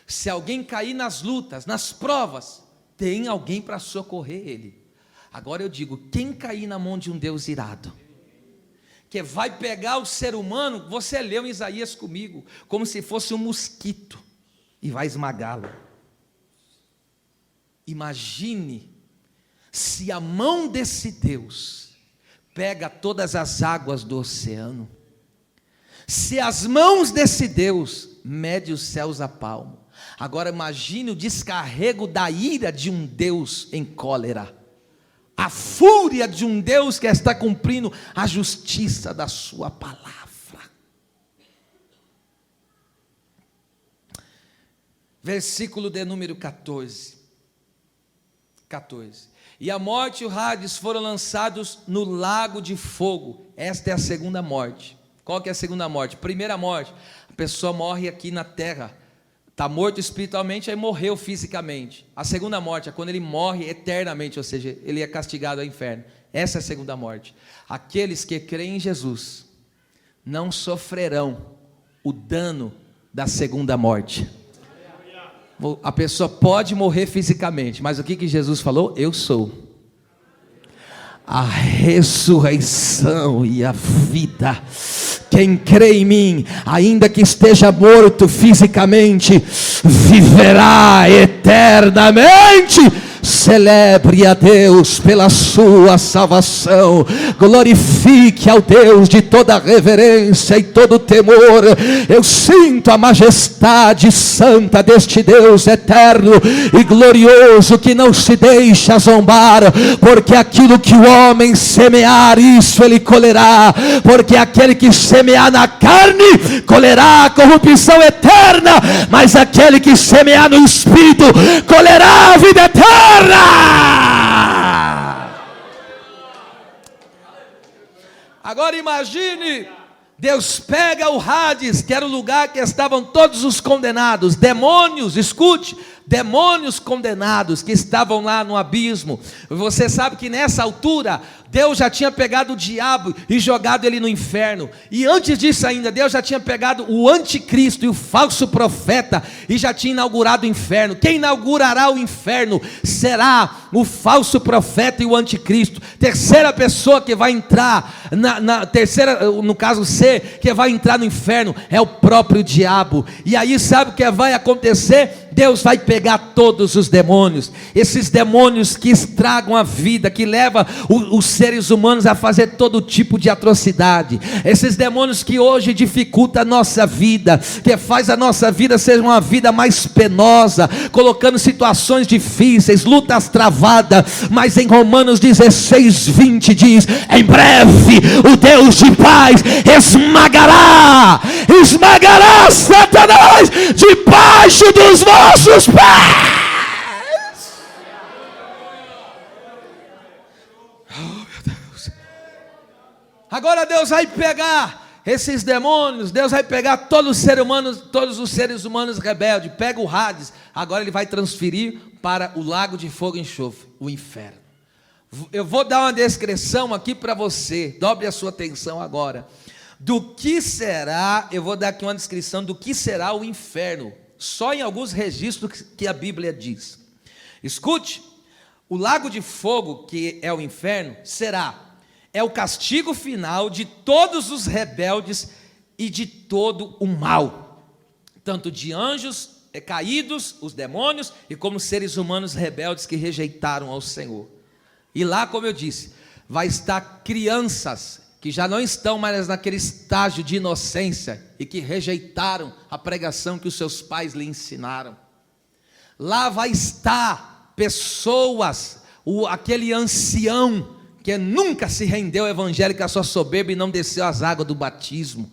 S1: Se alguém cair nas lutas, nas provas, tem alguém para socorrer ele. Agora eu digo, quem cair na mão de um Deus irado, que vai pegar o ser humano, você leu em Isaías comigo, como se fosse um mosquito, e vai esmagá-lo. Imagine, se a mão desse Deus pega todas as águas do oceano, se as mãos desse Deus mede os céus a palmo. Agora imagine o descarrego da ira de um Deus em cólera, a fúria de um Deus que está cumprindo a justiça da sua palavra. Versículo de número 14. E a morte e o Hades foram lançados no lago de fogo. Esta é a segunda morte. Qual que é a segunda morte? Primeira morte, a pessoa morre aqui na terra, está morto espiritualmente, aí morreu fisicamente. A segunda morte é quando ele morre eternamente, ou seja, ele é castigado ao inferno. Essa é a segunda morte. Aqueles que creem em Jesus não sofrerão o dano da segunda morte. A pessoa pode morrer fisicamente, mas o que Jesus falou? Eu sou a ressurreição e a vida. Quem crê em mim, ainda que esteja morto fisicamente, viverá eternamente. Celebre a Deus pela sua salvação, glorifique ao Deus de toda reverência e todo temor. Eu sinto a majestade santa deste Deus eterno e glorioso, que não se deixa zombar, porque aquilo que o homem semear, isso ele colherá, porque aquele que semear na carne, colherá a corrupção eterna, mas aquele que semear no Espírito, colherá a vida eterna. Agora imagine, Deus pega o Hades, que era o lugar que estavam todos os condenados, demônios, escute, demônios condenados que estavam lá no abismo. Você sabe que nessa altura Deus já tinha pegado o diabo e jogado ele no inferno, e antes disso ainda, Deus já tinha pegado o anticristo e o falso profeta, e já tinha inaugurado o inferno. Quem inaugurará o inferno será o falso profeta e o anticristo. Terceira pessoa que vai entrar, terceira, no caso C, que vai entrar no inferno, é o próprio diabo. E aí sabe o que vai acontecer? Deus vai pegar todos os demônios, esses demônios que estragam a vida, que levam os seres humanos a fazer todo tipo de atrocidade, esses demônios que hoje dificultam a nossa vida, que faz a nossa vida ser uma vida mais penosa, colocando situações difíceis, lutas travadas. Mas em Romanos 16:20 diz: em breve o Deus de paz esmagará Satanás debaixo dos vossos pés. Oh, meu Deus. Agora Deus vai pegar esses demônios, Deus vai pegar todos os seres humanos rebeldes, pega o Hades, agora ele vai transferir para o lago de fogo e enxofre, o inferno. Eu vou dar uma descrição aqui para você, dobre a sua atenção agora, do que será, eu vou dar aqui uma descrição do que será o inferno, só em alguns registros que a Bíblia diz. Escute, o lago de fogo, que é o inferno, é o castigo final de todos os rebeldes e de todo o mal, tanto de anjos caídos, os demônios, e como seres humanos rebeldes que rejeitaram ao Senhor. E lá, como eu disse, vai estar crianças que já não estão mais naquele estágio de inocência e que rejeitaram a pregação que os seus pais lhe ensinaram. Lá vai estar pessoas, aquele ancião que nunca se rendeu ao evangelho, que a sua soberba e não desceu as águas do batismo,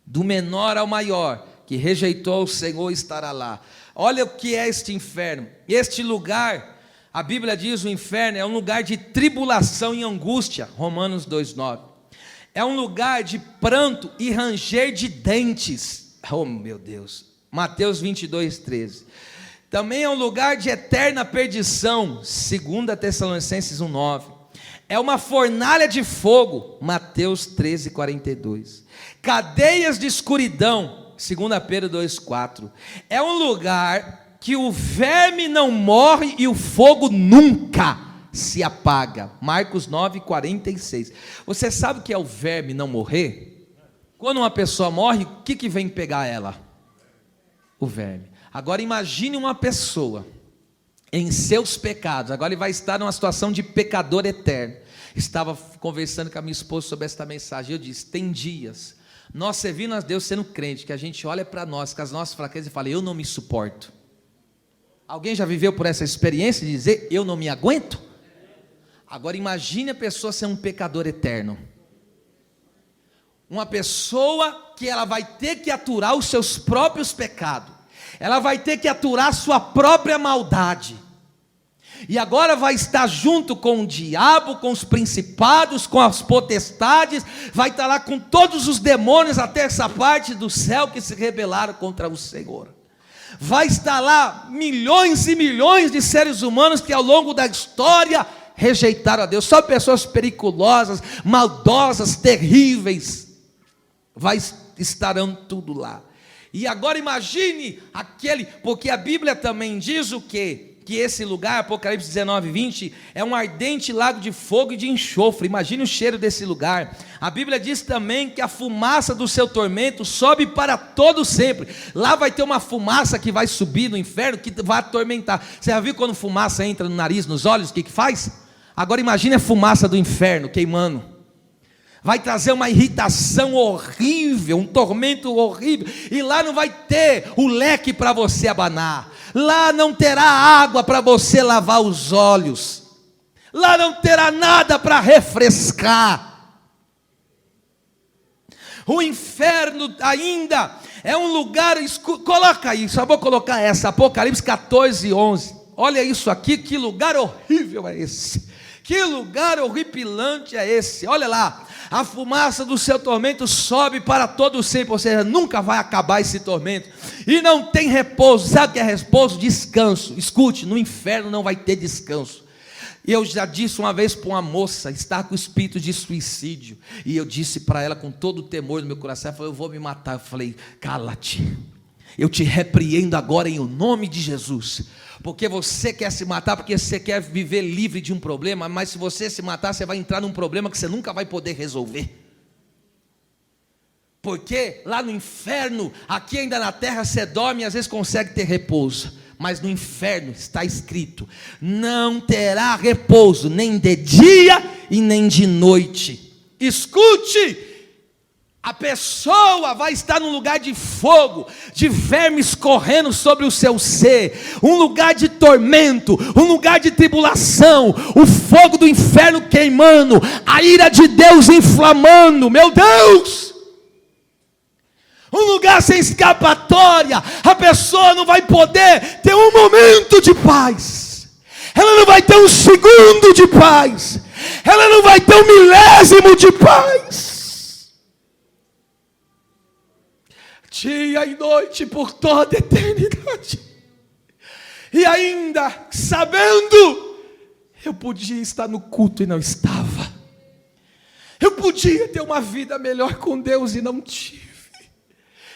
S1: do menor ao maior, que rejeitou o Senhor, estará lá. Olha o que é este inferno. Este lugar, a Bíblia diz, o inferno é um lugar de tribulação e angústia, Romanos 2:9. É um lugar de pranto e ranger de dentes. Oh meu Deus, Mateus 22:13. Também é um lugar de eterna perdição, 2 Tessalonicenses 1:9. É uma fornalha de fogo, Mateus 13:42. Cadeias de escuridão, 2 Pedro 2:4. É um lugar que o verme não morre e o fogo nunca se apaga, Marcos 9:46. Você sabe o que é o verme não morrer? Quando uma pessoa morre, o que vem pegar ela? O verme. Agora imagine uma pessoa em seus pecados, agora ele vai estar numa situação de pecador eterno. Estava conversando com a minha esposa sobre esta mensagem, eu disse, tem dias, nós servindo a Deus sendo crente, que a gente olha para nós, com as nossas fraquezas e fala, eu não me suporto. Alguém já viveu por essa experiência de dizer, eu não me aguento? Agora imagine a pessoa ser um pecador eterno, uma pessoa que ela vai ter que aturar os seus próprios pecados, ela vai ter que aturar a sua própria maldade, e agora vai estar junto com o diabo, com os principados, com as potestades, vai estar lá com todos os demônios, até essa parte do céu que se rebelaram contra o Senhor. Vai estar lá milhões e milhões de seres humanos que ao longo da história rejeitaram a Deus, só pessoas perigosas, maldosas, terríveis. estarão tudo lá. E agora imagine porque a Bíblia também diz o quê? Que esse lugar, Apocalipse 19, 20, é um ardente lago de fogo e de enxofre. Imagine o cheiro desse lugar. A Bíblia diz também que a fumaça do seu tormento sobe para todo sempre. Lá vai ter uma fumaça que vai subir no inferno, que vai atormentar. Você já viu quando fumaça entra no nariz, nos olhos, o que faz? Agora imagine a fumaça do inferno queimando. Vai trazer uma irritação horrível, um tormento horrível, e lá não vai ter o leque para você abanar, lá não terá água para você lavar os olhos, lá não terá nada para refrescar. O inferno ainda é um lugar escuro. Coloca aí, só vou colocar essa, Apocalipse 14, 11, olha isso aqui, que lugar horrível é esse, que lugar horripilante é esse, olha lá. A fumaça do seu tormento sobe para todo sempre, ou seja, nunca vai acabar esse tormento, e não tem repouso. Sabe o que é repouso? Descanso. Escute, no inferno não vai ter descanso. Eu já disse uma vez para uma moça, está com espírito de suicídio, e eu disse para ela com todo o temor no meu coração, ela falou, eu vou me matar. Eu falei, cala-te, eu te repreendo agora em nome de Jesus, porque você quer se matar, porque você quer viver livre de um problema, mas se você se matar, você vai entrar num problema que você nunca vai poder resolver, porque lá no inferno, aqui ainda na terra você dorme e às vezes consegue ter repouso, mas no inferno está escrito, não terá repouso, nem de dia e nem de noite. Escute, a pessoa vai estar num lugar de fogo, de vermes correndo sobre o seu ser, um lugar de tormento, um lugar de tribulação, o fogo do inferno queimando, a ira de Deus inflamando, meu Deus! Um lugar sem escapatória, a pessoa não vai poder ter um momento de paz, ela não vai ter um segundo de paz, ela não vai ter um milésimo de paz. Dia e noite por toda a eternidade. E ainda, sabendo, eu podia estar no culto e não estava. Eu podia ter uma vida melhor com Deus e não tive.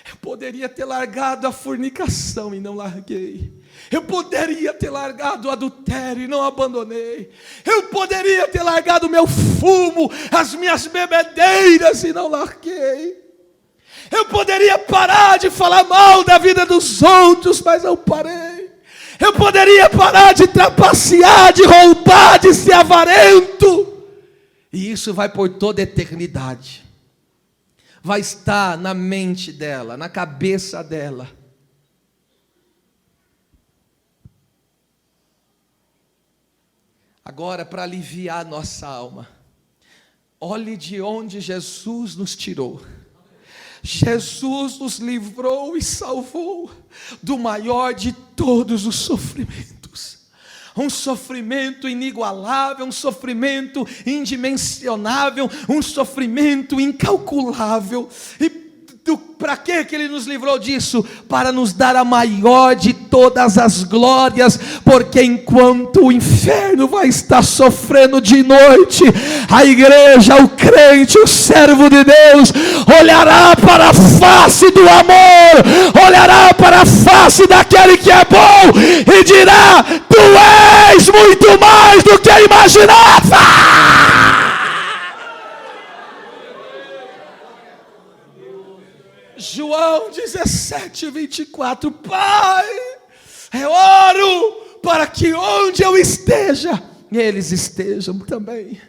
S1: Eu poderia ter largado a fornicação e não larguei. Eu poderia ter largado o adultério e não abandonei. Eu poderia ter largado o meu fumo, as minhas bebedeiras e não larguei. Eu poderia parar de falar mal da vida dos outros, mas não parei. Eu poderia parar de trapacear, de roubar, de ser avarento. E isso vai por toda a eternidade. Vai estar na mente dela, na cabeça dela. Agora, para aliviar a nossa alma, olhe de onde Jesus nos tirou. Jesus nos livrou e salvou do maior de todos os sofrimentos. Um sofrimento inigualável, um sofrimento indimensionável, um sofrimento incalculável. E para que Ele nos livrou disso? Para nos dar a maior de todas as glórias, porque enquanto o inferno vai estar sofrendo de noite, a igreja, o crente, o servo de Deus, olhará para a face do amor, olhará para a face daquele que é bom, e dirá, tu és muito mais do que imaginava. João 17, 24, Pai, eu oro para que onde eu esteja, eles estejam também,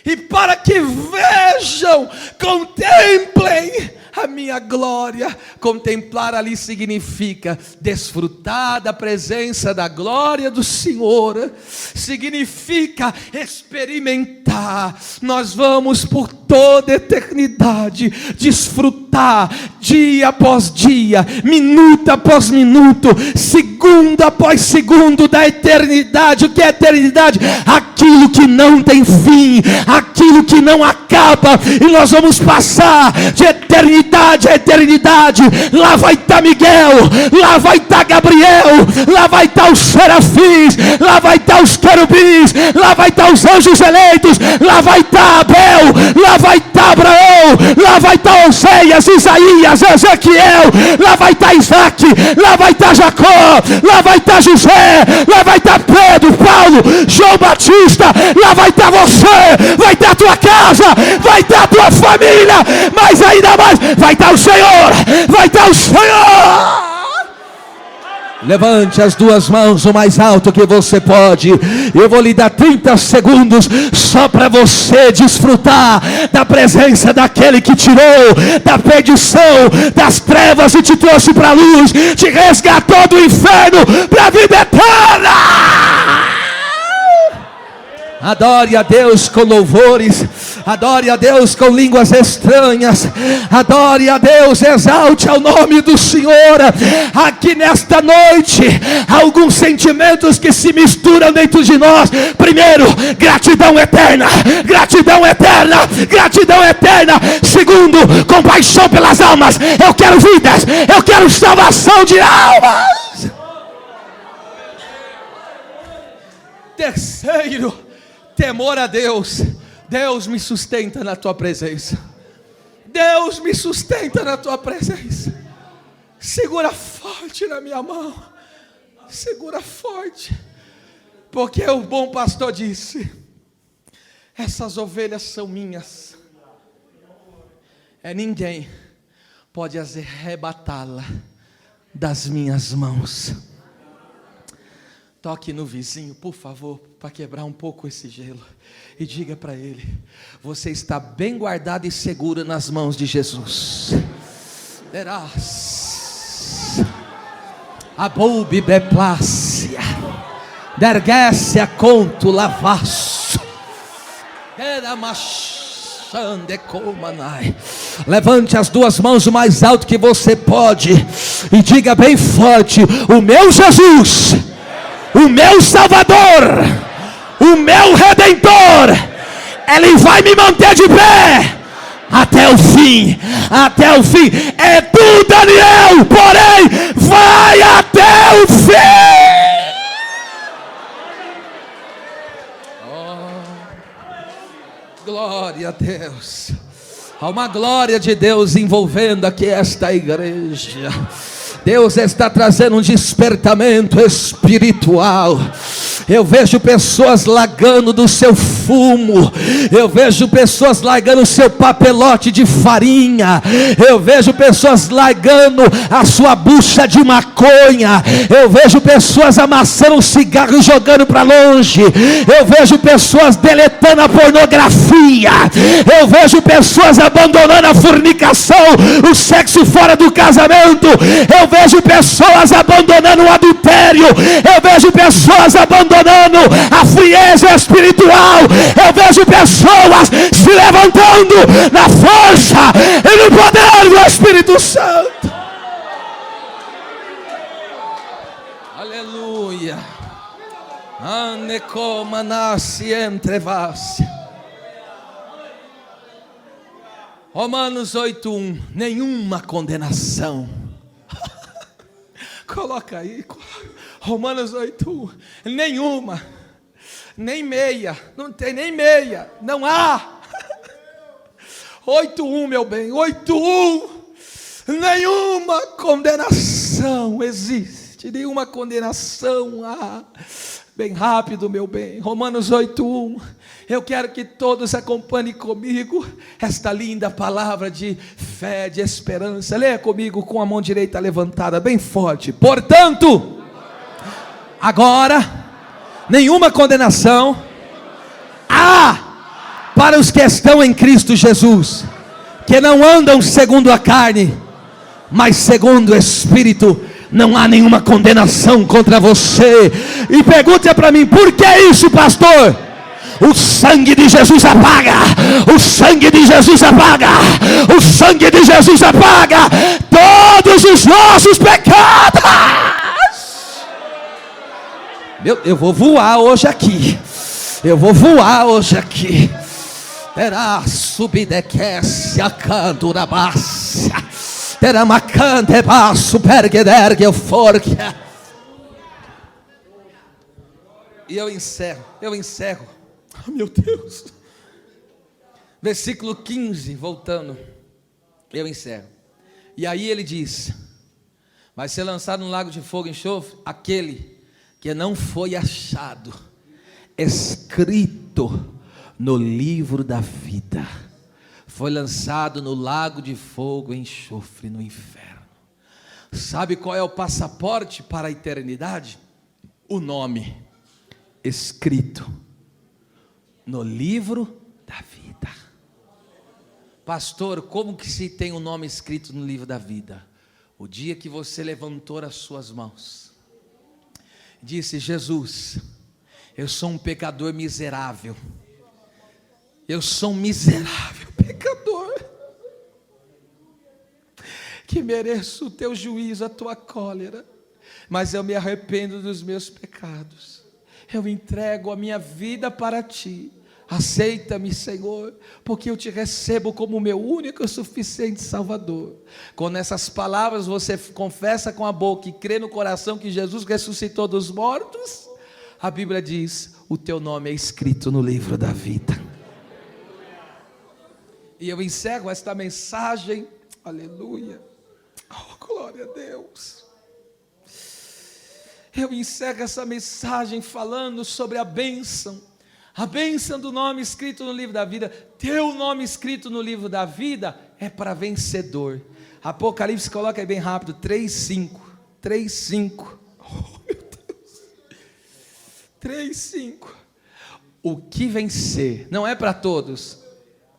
S1: e para que vejam, contemplem a minha glória. Contemplar ali significa desfrutar da presença da glória do Senhor, significa experimentar. Nós vamos por toda a eternidade desfrutar, dia após dia, minuto após minuto, segundo após segundo da eternidade. O que é eternidade? Aquilo que não tem fim, aquilo que não acaba, e nós vamos passar de eternidade a eternidade. Lá vai estar Miguel, lá vai estar Gabriel, lá vai estar os serafins, lá vai estar os querubins, lá vai estar os anjos eleitos, lá vai estar Abel, lá vai estar Abraão,
S2: lá vai estar Oséias, Isaías, Ezequiel, lá vai estar Isaac, lá vai estar Jacó, lá vai estar José, lá vai estar Pedro, Paulo, João Batista, lá vai estar você, vai estar a tua casa, vai estar a tua família, mas ainda mais vai estar o Senhor, vai estar o Senhor. Levante as duas mãos o mais alto que você pode. Eu vou lhe dar 30 segundos só para você desfrutar da presença daquele que tirou da perdição, das trevas e te trouxe para a luz, te resgatou do inferno para a vida eterna. Adore a Deus com louvores, adore a Deus com línguas estranhas, adore a Deus, exalte ao nome do Senhor. Aqui nesta noite, alguns sentimentos que se misturam dentro de nós. Primeiro, gratidão eterna, gratidão eterna, gratidão eterna. Segundo, compaixão pelas almas. Eu quero vidas, eu quero salvação de almas. Terceiro, temor a Deus. Deus me sustenta na tua presença. Deus me sustenta na tua presença. Segura forte na minha mão. Segura forte. Porque o bom pastor disse: essas ovelhas são minhas. Ninguém pode arrebatá-la das minhas mãos. Toque no vizinho, por favor, para quebrar um pouco esse gelo. E diga para ele: você está bem guardado e seguro nas mãos de Jesus. Derás Aboubi beplácia derguesse conto lavaço eramachande comanai. Levante as duas mãos o mais alto que você pode e diga bem forte: o meu Jesus, o meu Salvador, o meu Redentor, Ele vai me manter de pé até o fim, até o fim. É tu, Daniel, porém vai até o fim. Oh, glória a Deus. Há uma glória de Deus envolvendo aqui esta igreja. Deus está trazendo um despertamento espiritual. Eu vejo pessoas largando do seu fumo. Eu vejo pessoas largando o seu papelote de farinha. Eu vejo pessoas largando a sua bucha de maconha. Eu vejo pessoas amassando um cigarro e jogando para longe. Eu vejo pessoas deletando a pornografia. Eu vejo pessoas abandonando a fornicação, o sexo fora do casamento. Eu vejo pessoas abandonando o adultério. Eu vejo pessoas abandonando a frieza espiritual. Eu vejo pessoas se levantando na força e no poder do Espírito Santo. Aleluia. Ane como nasce entre vós. Romanos 8:1. Nenhuma condenação. Coloca aí, Romanos 8:1. Nenhuma, nem meia, não tem nem meia, não há. 8:1, meu bem, 8:1. Nenhuma condenação existe, nenhuma condenação há. Bem rápido, meu bem, Romanos 8:1. Eu quero que todos acompanhem comigo esta linda palavra de fé, de esperança. Leia comigo com a mão direita levantada bem forte. Portanto, agora, nenhuma condenação há para os que estão em Cristo Jesus, que não andam segundo a carne, mas segundo o Espírito. Não há nenhuma condenação contra você. E pergunta para mim: por que isso, pastor? O sangue de Jesus apaga. O sangue de Jesus apaga. O sangue de Jesus apaga todos os nossos pecados. Eu vou voar hoje aqui. Eu vou voar hoje aqui. Terá subidequece a candurabácia. Terá macante baço perguedergue euforquia. E eu encerro. Oh, meu Deus.
S1: Versículo 15, voltando, eu encerro. E aí ele diz: vai ser lançado no lago de fogo e enxofre aquele que não foi achado escrito no livro da vida. Foi lançado no lago de fogo e enxofre no inferno. Sabe qual é o passaporte para a eternidade? O nome escrito no livro da vida. Pastor, como que se tem o nome escrito no livro da vida? O dia que você levantou as suas mãos, disse: Jesus, eu sou um pecador miserável. Eu sou um miserável pecador, que mereço o teu juízo, a tua cólera, mas eu me arrependo dos meus pecados. Eu entrego a minha vida para ti. Aceita-me, Senhor, porque eu te recebo como meu único e suficiente Salvador. Com essas palavras você confessa com a boca e crê no coração que Jesus ressuscitou dos mortos. A Bíblia diz: o teu nome é escrito no livro da vida. E eu encerro esta mensagem, aleluia, oh, glória a Deus. Eu encerro essa mensagem falando sobre a bênção do nome escrito no livro da vida. Teu nome escrito no livro da vida é para vencedor. Apocalipse, coloca aí bem rápido, 3:5, 3:5, oh meu Deus, 3:5, o que vencer, não é para todos,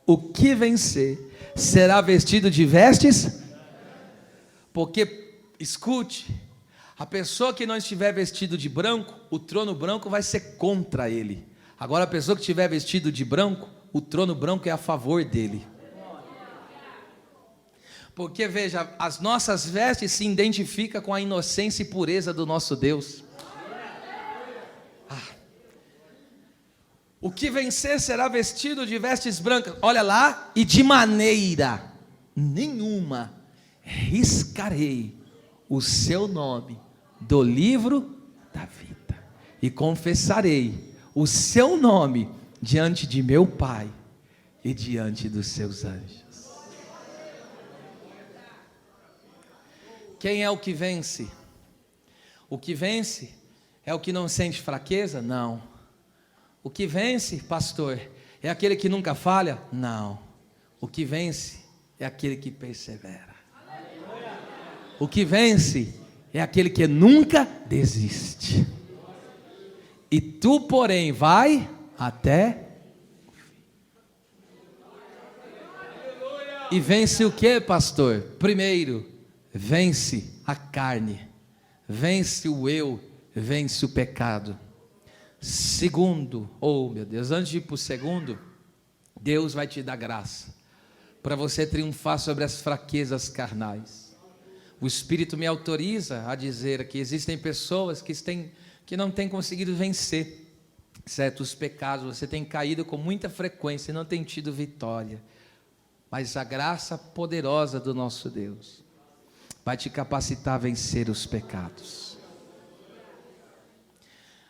S1: o que vencer será vestido de vestes, porque, escute, a pessoa que não estiver vestido de branco, o trono branco vai ser contra ele. Agora a pessoa que estiver vestido de branco, o trono branco é a favor dele. Porque veja, as nossas vestes se identificam com a inocência e pureza do nosso Deus. O que vencer será vestido de vestes brancas, olha lá, e de maneira nenhuma riscarei o seu nome do livro da vida, e confessarei o seu nome diante de meu Pai e diante dos seus anjos. Quem é o que vence? O que vence é o que não sente fraqueza? Não. O que vence, pastor, é aquele que nunca falha? Não. O que vence é aquele que persevera. O que vence é aquele que nunca desiste. E tu, porém, vai até o fim. E vence o que, pastor? Primeiro, vence a carne, vence o eu, vence o pecado. Segundo, oh meu Deus, antes de ir para o segundo, Deus vai te dar graça para você triunfar sobre as fraquezas carnais. O Espírito me autoriza a dizer que existem pessoas que não têm conseguido vencer certos pecados. Você tem caído com muita frequência e não tem tido vitória, mas a graça poderosa do nosso Deus vai te capacitar a vencer os pecados.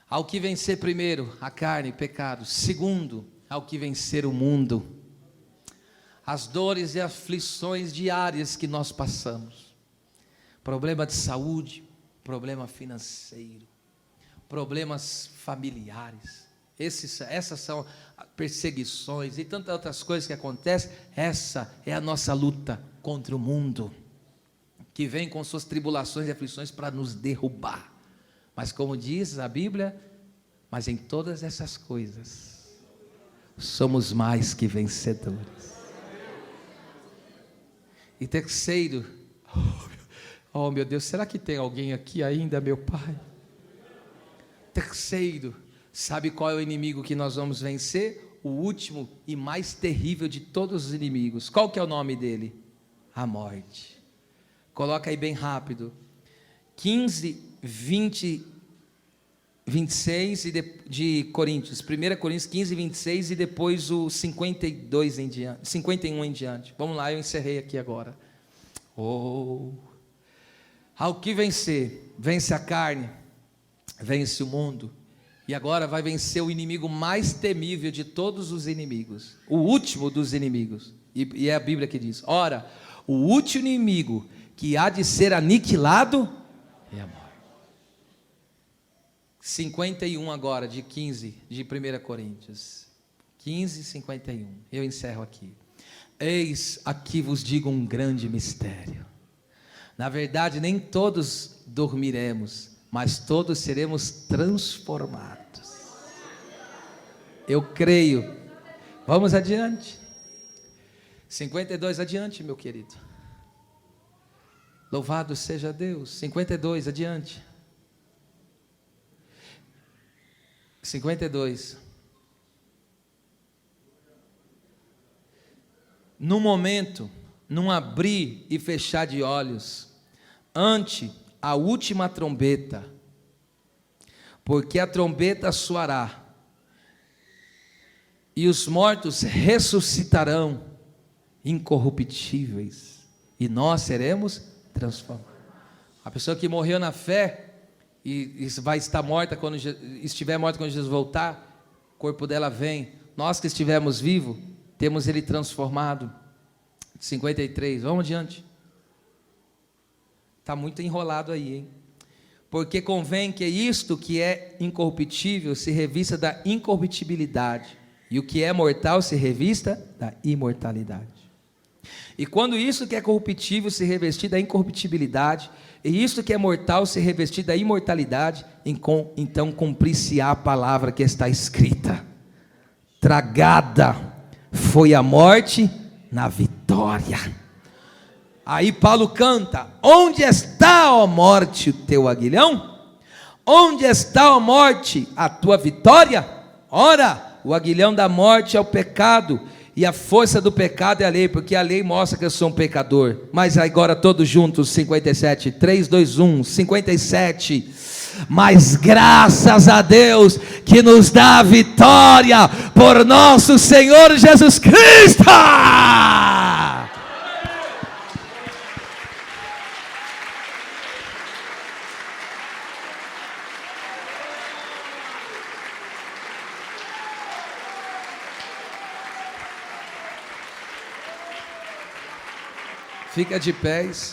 S1: Ao que vencer primeiro, a carne, pecado. Segundo, ao que vencer o mundo, as dores e aflições diárias que nós passamos. Problema de saúde, problema financeiro, problemas familiares. Essas são perseguições e tantas outras coisas que acontecem. Essa é a nossa luta contra o mundo, que vem com suas tribulações e aflições para nos derrubar. Mas como diz a Bíblia, mas em todas essas coisas, somos mais que vencedores. E terceiro, oh meu Deus, será que tem alguém aqui ainda, meu Pai? Terceiro, sabe qual é o inimigo que nós vamos vencer? O último e mais terrível de todos os inimigos. Qual que é o nome dele? A morte. Coloca aí bem rápido. 15, 20, 26 de Coríntios, 1 Coríntios 15, 26 e depois o 52 em diante, 51 em diante. Vamos lá, eu encerrei aqui agora. Ao que vencer, vence a carne, vence o mundo E agora vai vencer o inimigo mais temível de todos os inimigos, o último dos inimigos. E é a Bíblia que diz: ora, o último inimigo que há de ser aniquilado é a morte. 51 agora, de 15, de 1 Coríntios. 15, 51. Eu encerro aqui. Eis aqui vos digo um grande mistério. Na verdade, nem todos dormiremos, mas todos seremos transformados. Eu creio. Vamos adiante. 52 adiante, meu querido. Louvado seja Deus. 52 adiante. 52. No momento, num abrir e fechar de olhos, ante a última trombeta, porque a trombeta soará, e os mortos ressuscitarão incorruptíveis, e nós seremos transformados. A pessoa que morreu na fé e vai estar morta quando estiver morta quando Jesus voltar, o corpo dela vem. Nós que estivermos vivos, temos ele transformado. 53, vamos adiante. Está muito enrolado aí, hein? Porque convém que isto que é incorruptível se revista da incorruptibilidade, e o que é mortal se revista da imortalidade. E quando isso que é corruptível se revestir da incorruptibilidade, e isso que é mortal se revestir da imortalidade, então cumprir-se-á a palavra que está escrita: tragada foi a morte na vitória. Aí Paulo canta: onde está, ó morte, o teu aguilhão? Onde está, ó morte, a tua vitória? Ora, o aguilhão da morte é o pecado, e a força do pecado é a lei, porque a lei mostra que eu sou um pecador. Mas agora todos juntos, 57, 3, 2, 1, 57. Mas graças a Deus que nos dá a vitória por nosso Senhor Jesus Cristo. Fica de pés.